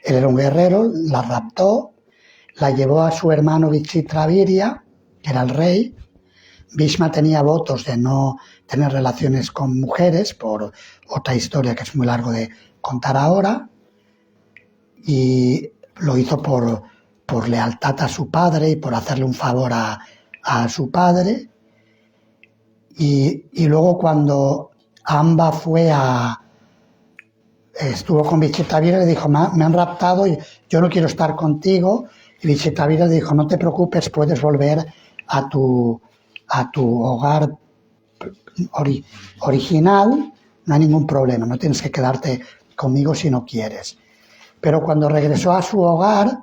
él era un guerrero, la raptó, la llevó a su hermano Vichitravirya, que era el rey. Bhishma tenía votos de no tener relaciones con mujeres, por otra historia que es muy largo de contar ahora, y lo hizo por lealtad a su padre y por hacerle un favor a su padre. Y luego cuando Amba estuvo con Vichitravirya, le dijo, me han raptado y yo no quiero estar contigo. Y Vichitravirya le dijo, no te preocupes, puedes volver a tu hogar original, no hay ningún problema, no tienes que quedarte conmigo si no quieres. Pero cuando regresó a su hogar,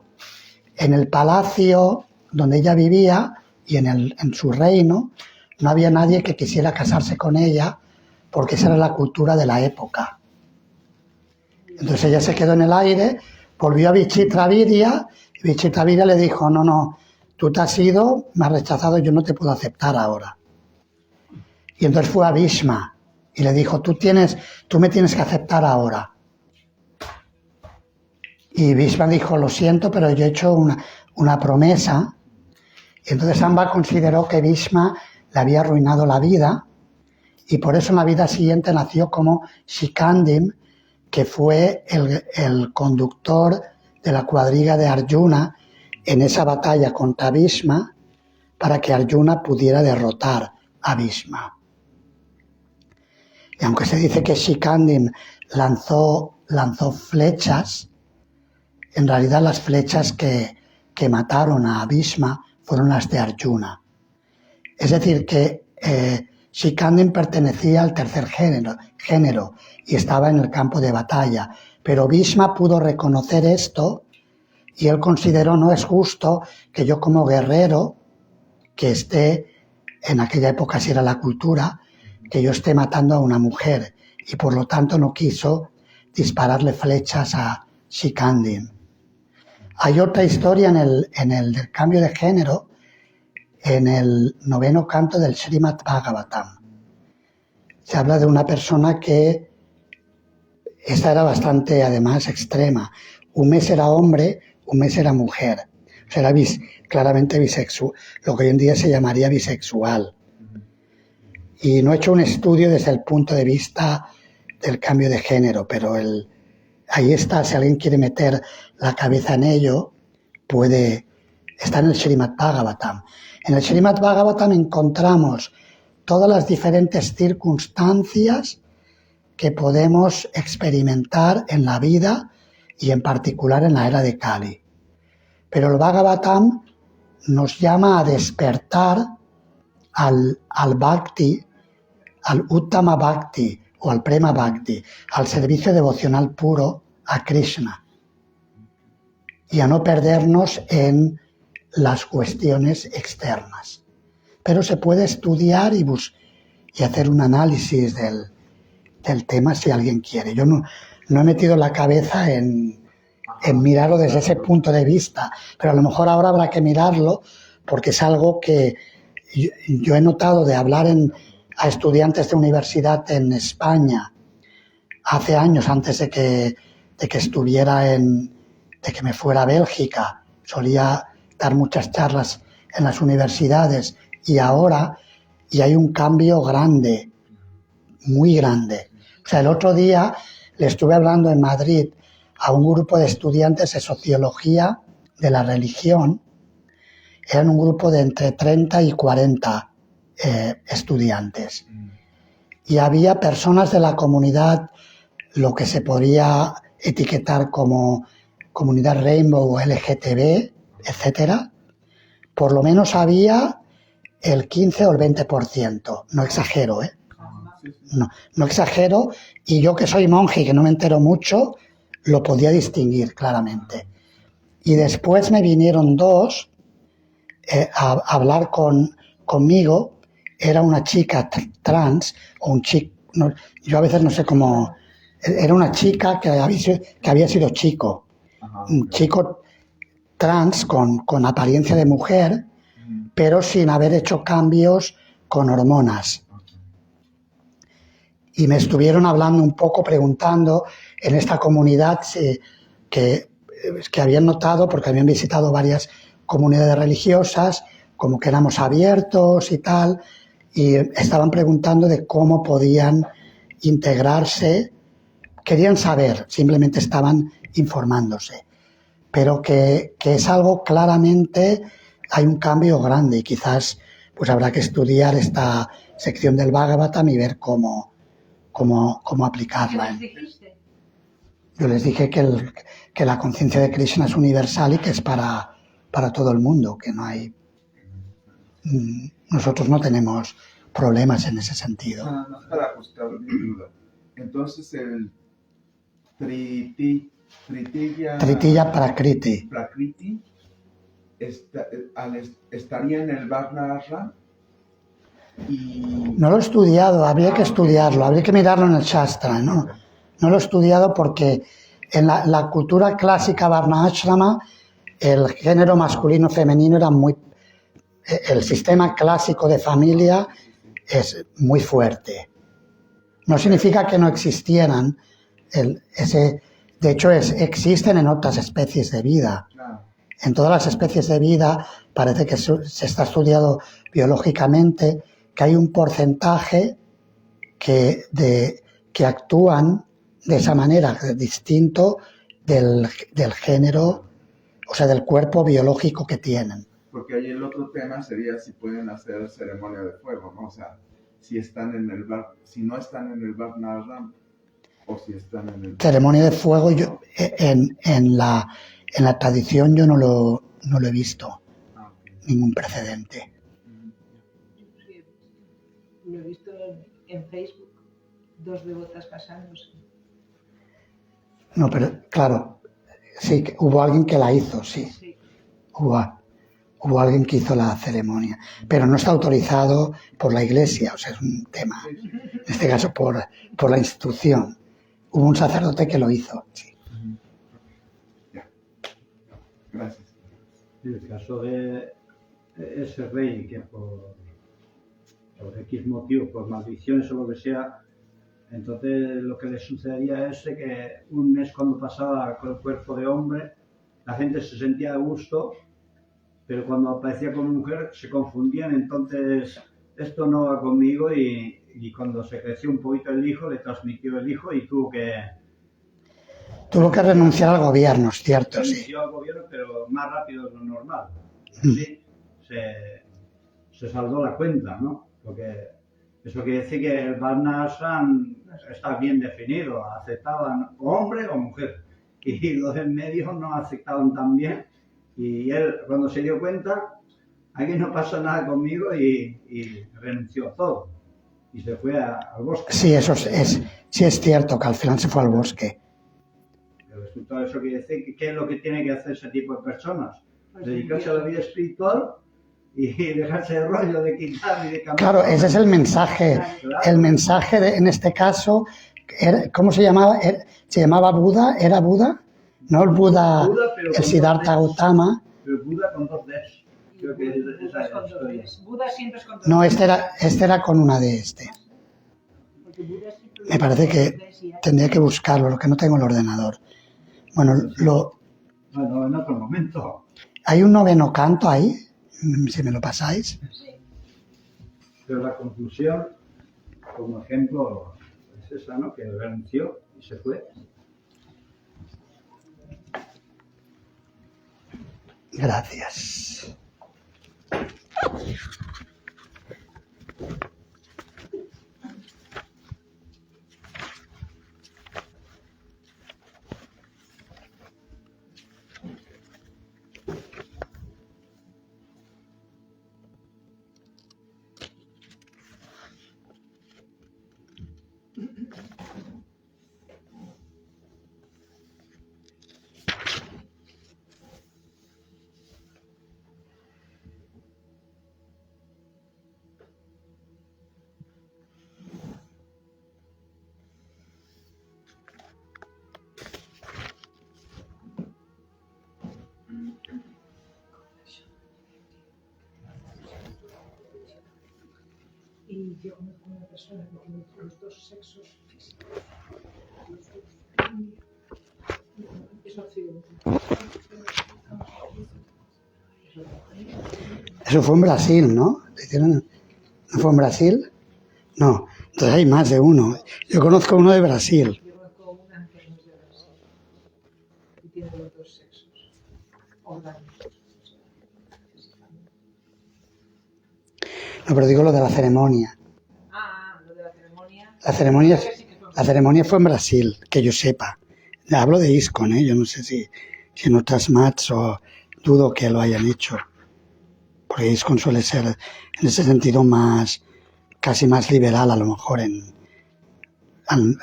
en el palacio donde ella vivía y en su reino, no había nadie que quisiera casarse con ella porque esa era la cultura de la época. Entonces ella se quedó en el aire, volvió a Vichitravirya y Vichitravirya le dijo, no, tú te has ido, me has rechazado, yo no te puedo aceptar ahora. Y entonces fue a Bhishma y le dijo, tú me tienes que aceptar ahora. Y Bhishma dijo, lo siento, pero yo he hecho una promesa. Y entonces Amba consideró que Bhishma le había arruinado la vida y por eso en la vida siguiente nació como Shikandim, que fue el conductor de la cuadriga de Arjuna en esa batalla contra Bhishma para que Arjuna pudiera derrotar a Bhishma. Y aunque se dice que Shikandim lanzó flechas, en realidad las flechas que mataron a Bhishma fueron las de Arjuna. Es decir, que Shikandim pertenecía al tercer género y estaba en el campo de batalla. Pero Bhishma pudo reconocer esto y él consideró no es justo que yo como guerrero, que esté, en aquella época si era la cultura, que yo esté matando a una mujer y por lo tanto no quiso dispararle flechas a Shikandim. Hay otra historia en el del cambio de género, en el 9º canto del Srimad Bhagavatam. Se habla de una persona que, esta era bastante además extrema, un mes era hombre, un mes era mujer, o sea, era claramente bisexual, lo que hoy en día se llamaría bisexual. Y no he hecho un estudio desde el punto de vista del cambio de género, pero ahí está, si alguien quiere meter la cabeza en ello, está en el Srimad Bhagavatam. En el Srimad Bhagavatam encontramos todas las diferentes circunstancias que podemos experimentar en la vida y en particular en la era de Kali. Pero el Bhagavatam nos llama a despertar al Bhakti, al Uttama Bhakti o al Prema Bhakti, al servicio devocional puro a Krishna y a no perdernos en las cuestiones externas. Pero se puede estudiar y hacer un análisis del tema si alguien quiere. Yo no he metido la cabeza en mirarlo desde ese punto de vista, pero a lo mejor ahora habrá que mirarlo porque es algo que yo he notado de hablar a estudiantes de universidad en España hace años, antes de que estuviera de que me fuera a Bélgica. Solía dar muchas charlas en las universidades y ahora hay un cambio grande, muy grande. O sea, el otro día le estuve hablando en Madrid a un grupo de estudiantes de sociología de la religión. Eran un grupo de entre 30 y 40 estudiantes. Y había personas de la comunidad, lo que se podría etiquetar como comunidad Rainbow o LGTB, etcétera. Por lo menos había el 15 o el 20%. No exagero, ¿eh? No exagero. Y yo que soy monje y que no me entero mucho, lo podía distinguir claramente. Y después me vinieron dos a hablar conmigo. Era una chica trans o un chico, no, yo a veces no sé cómo, era una chica que había sido chico, un chico trans con apariencia de mujer, pero sin haber hecho cambios con hormonas. Y me estuvieron hablando un poco, preguntando en esta comunidad que habían notado, porque habían visitado varias comunidades religiosas, como que éramos abiertos y tal, y estaban preguntando de cómo podían integrarse. Querían saber, simplemente estaban informándose. pero que es algo claramente, hay un cambio grande y quizás pues habrá que estudiar esta sección del Bhagavatam y ver cómo ¿Qué aplicarla. les dijiste? Yo les dije que la conciencia de Krishna es universal y que es para todo el mundo, que no hay... Nosotros no tenemos problemas en ese sentido. Nada más para ajustar mi duda. Entonces el Tritya Prakriti. estaría en el Varna Ashram y... No lo he estudiado, habría que estudiarlo, habría que mirarlo en el Shastra, ¿no? No lo he estudiado porque en la cultura clásica Varna Ashrama el género masculino-femenino era muy... El sistema clásico de familia es muy fuerte. No significa que no existieran. De hecho, existen en otras especies de vida. En todas las especies de vida parece que se está estudiado biológicamente que hay un porcentaje que actúan de esa manera, distinto del género, o sea, del cuerpo biológico que tienen. Porque ahí el otro tema sería si pueden hacer ceremonia de fuego, ¿no? O sea, si no están en el Varna Ashram o si están en el... Ceremonia de fuego, en la tradición yo no lo he visto, ningún precedente. Sí, lo he visto en Facebook, 2 devotas casándose. No, pero claro, sí, hubo alguien que la hizo, sí. Sí. Hubo alguien que hizo la ceremonia, pero no está autorizado por la Iglesia, o sea, es un tema, en este caso por la institución. Hubo un sacerdote que lo hizo, sí. Ya. Gracias. En el caso de ese rey que por X motivo, por maldiciones o lo que sea, entonces lo que le sucedería es que un mes cuando pasaba con el cuerpo de hombre, la gente se sentía a gusto, pero cuando aparecía como mujer se confundían, entonces esto no va conmigo y cuando se creció un poquito el hijo, le transmitió el hijo y tuvo que renunciar al gobierno, es cierto, sí. renunció al gobierno, pero más rápido de lo normal. Sí, se saldó la cuenta, ¿no? Porque eso quiere decir que el Varna Ashram está bien definido, aceptaban hombre o mujer, y los del medio no aceptaban tan bien. Y él, cuando se dio cuenta, aquí no pasa nada conmigo y renunció a todo. Y se fue al bosque. Sí, sí es cierto que al final se fue al bosque. El resultado de eso quiere decir ¿qué es lo que tiene que hacer ese tipo de personas? Dedicarse a la vida espiritual y dejarse de rollo de quitar y de cambiar. Claro, ese es el mensaje. El mensaje en este caso, ¿cómo se llamaba? ¿Se llamaba Buda? ¿Era Buda? No el Buda, el Siddhartha Gautama. Pero Buda con 2 Ds. Creo que esa es la historia. Buda siempre es con 2 No, este era con una D. Porque Buda siempre Me parece que tendría que buscarlo, lo que no tengo el ordenador. Bueno, Bueno, en otro momento. ¿hay un 9º canto ahí? Si me lo pasáis. Pero la conclusión, como ejemplo, es esa, ¿no? Que renunció y se fue. Gracias. Y yo conozco una persona que tiene los 2 sexos físicos. Es occidental. Eso fue en Brasil, ¿no? ¿No fue en Brasil? No, entonces hay más de uno. Yo conozco uno de Brasil. Yo conozco una que no es de Brasil y tiene los 2 sexos. orgánicos. No, pero digo lo de la ceremonia. Lo de la ceremonia. La ceremonia fue en Brasil, que yo sepa. Hablo de ISKCON, yo no sé si en otras MATs o dudo que lo hayan hecho. Porque ISKCON suele ser en ese sentido casi más liberal a lo mejor. Al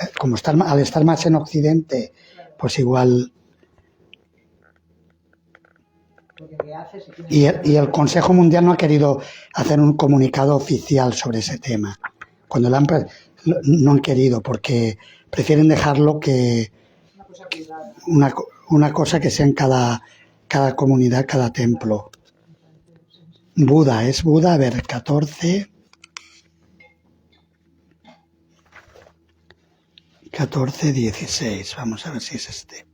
estar más en Occidente, pues igual. Y el Consejo Mundial no ha querido hacer un comunicado oficial sobre ese tema. Cuando no han querido, porque prefieren dejarlo que una cosa que sea en cada comunidad, cada templo. Buda, a ver, 14:16, vamos a ver si es este.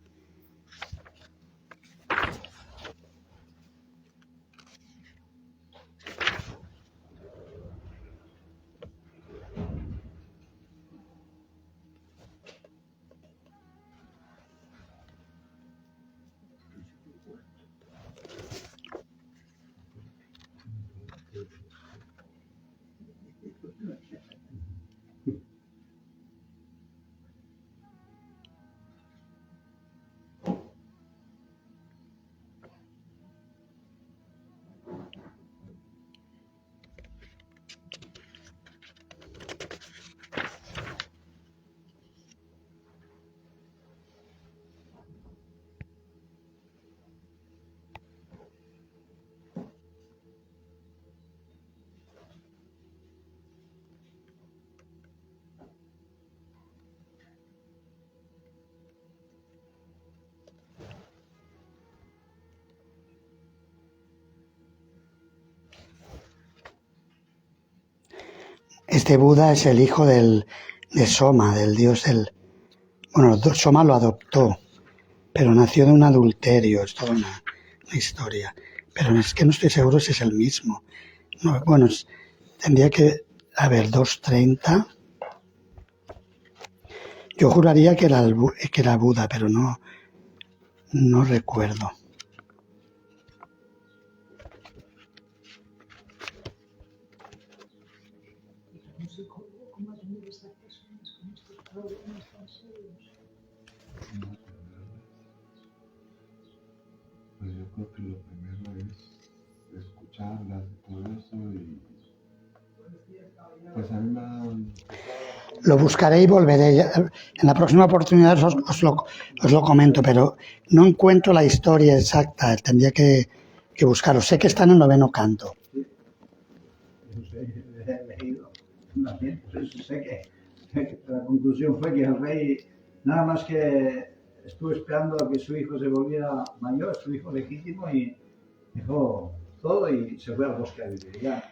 Este Buda es el hijo de Soma, del dios del... Bueno, Soma lo adoptó, pero nació de un adulterio, es toda una historia. Pero es que no estoy seguro si es el mismo. No, bueno, tendría que... A ver, 2:30. Yo juraría que era Buda, pero no recuerdo. Pues yo creo que lo primero es escucharlas y todo eso y pues a mí me ha dado Lo buscaré y volveré. En la próxima oportunidad os lo comento, pero no encuentro la historia exacta. Tendría que buscarlo. Sé que está en el 9º canto. He leído también, por eso sé que la conclusión fue que el rey, nada más que estuvo esperando a que su hijo se volviera mayor, su hijo legítimo, y dejó todo y se fue al bosque a vivir. Ya.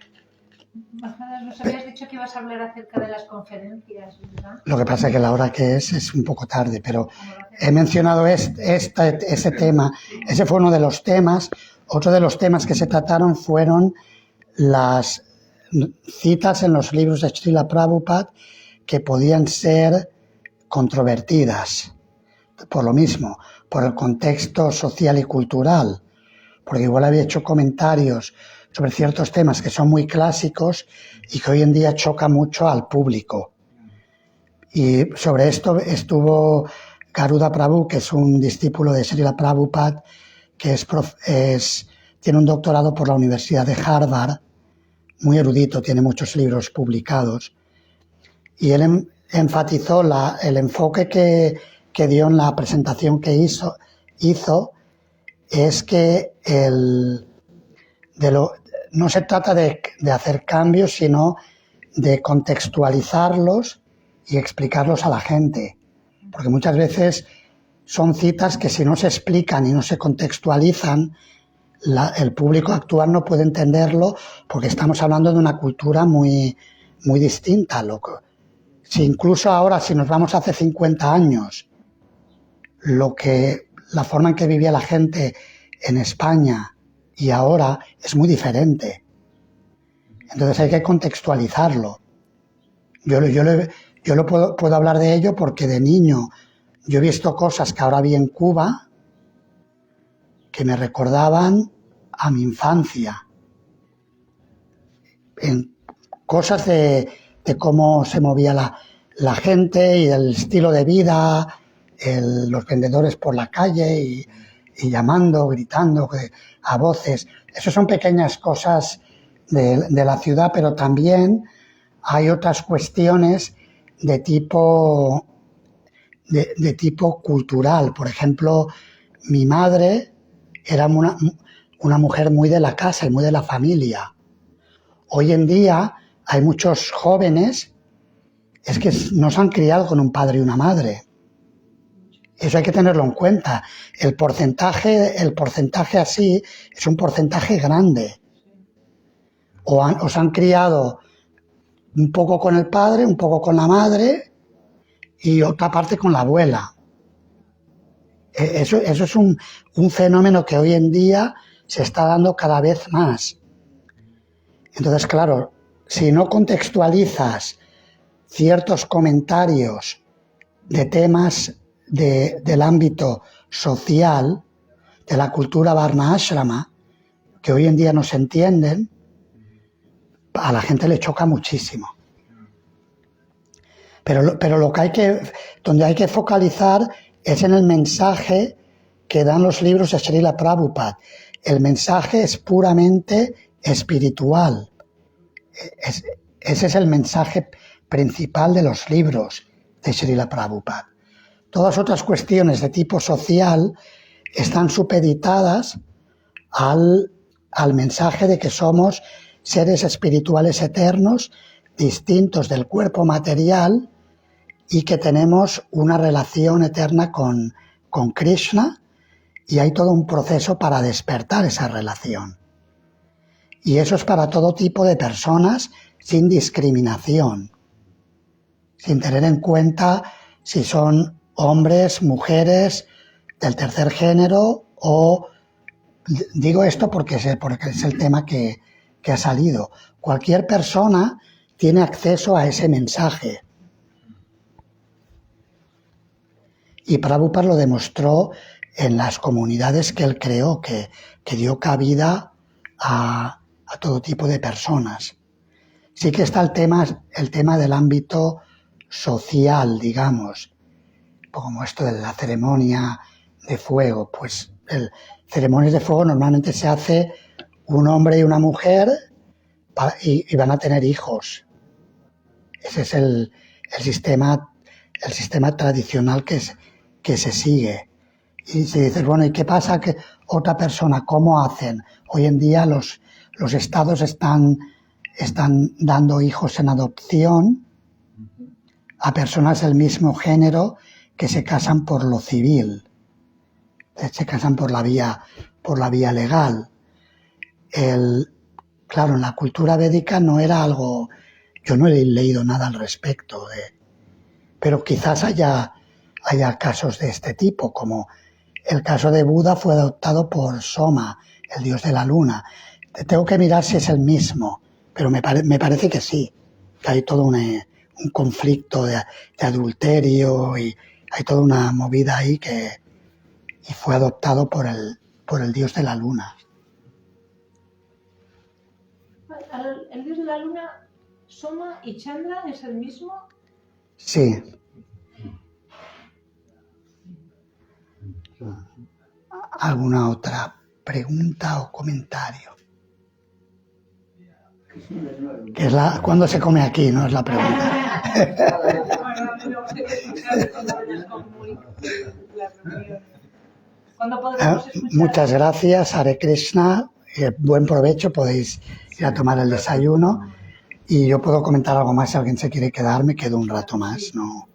Nos habías dicho que ibas a hablar acerca de las conferencias, ¿verdad? Lo que pasa es que la hora que es un poco tarde, pero he mencionado ese tema. Ese fue uno de los temas. Otro de los temas que se trataron fueron las citas en los libros de Srila Prabhupada que podían ser controvertidas, por lo mismo, por el contexto social y cultural, porque igual había hecho comentarios sobre ciertos temas que son muy clásicos y que hoy en día choca mucho al público. Y sobre esto estuvo Garuda Prabhu, que es un discípulo de Srila Prabhupada, que tiene un doctorado por la Universidad de Harvard, muy erudito, tiene muchos libros publicados, y él enfatizó el enfoque que dio en la presentación que hizo es que no se trata de hacer cambios, sino de contextualizarlos y explicarlos a la gente, porque muchas veces son citas que si no se explican y no se contextualizan, el público actual no puede entenderlo, porque estamos hablando de una cultura muy, muy distinta. Si incluso ahora, si nos vamos hace 50 años, la forma en que vivía la gente en España y ahora es muy diferente. Entonces hay que contextualizarlo. Yo puedo hablar de ello porque de niño yo he visto cosas que ahora vi en Cuba que me recordaban a mi infancia, en cosas de cómo se movía la gente y el estilo de vida, los vendedores por la calle y llamando, gritando a voces. Esas son pequeñas cosas de la ciudad, pero también hay otras cuestiones de tipo cultural. Por ejemplo, mi madre era una mujer muy de la casa y muy de la familia. Hoy en día hay muchos jóvenes es que no se han criado con un padre y una madre. Eso hay que tenerlo en cuenta. El porcentaje así es un porcentaje grande. O se han criado un poco con el padre, un poco con la madre y otra parte con la abuela. Eso es un fenómeno que hoy en día se está dando cada vez más. Entonces, claro, si no contextualizas ciertos comentarios de temas del ámbito social, de la cultura Varna Ashrama, que hoy en día no se entienden, a la gente le choca muchísimo. Pero lo que donde hay que focalizar es en el mensaje que dan los libros de Srila Prabhupada. El mensaje es puramente espiritual. Ese es el mensaje principal de los libros de Srila Prabhupada. Todas otras cuestiones de tipo social están supeditadas al mensaje de que somos seres espirituales eternos, distintos del cuerpo material y que tenemos una relación eterna con Krishna, y hay todo un proceso para despertar esa relación. Y eso es para todo tipo de personas, sin discriminación, sin tener en cuenta si son hombres, mujeres, del tercer género, o digo esto porque es el tema que ha salido. Cualquier persona tiene acceso a ese mensaje. Y Prabhupada lo demostró en las comunidades que él creó, que dio cabida a todo tipo de personas. Sí que está el tema del ámbito social, digamos, como esto de la ceremonia de fuego. Pues ceremonias de fuego normalmente se hace un hombre y una mujer y van a tener hijos. Ese es el sistema tradicional que se sigue. Y si dices, bueno, ¿y qué pasa que otra persona? ¿Cómo hacen? Hoy en día los estados están dando hijos en adopción a personas del mismo género que se casan por lo civil, se casan por la vía legal. Claro, en la cultura védica no era algo, yo no he leído nada al respecto, pero quizás haya casos de este tipo, como el caso de Buda fue adoptado por Soma, el dios de la luna. Tengo que mirar si es el mismo, pero me parece que sí, que hay todo un conflicto de adulterio y hay toda una movida ahí y fue adoptado por el dios de la luna. ¿El dios de la luna, Soma y Chandra, es el mismo? Sí. ¿Alguna otra pregunta o comentario? Que es ¿cuándo se come aquí? No es la pregunta. Muchas gracias, Hare Krishna. Buen provecho, podéis ir a tomar el desayuno. Y yo puedo comentar algo más si alguien se quiere quedar, me quedo un rato más. No.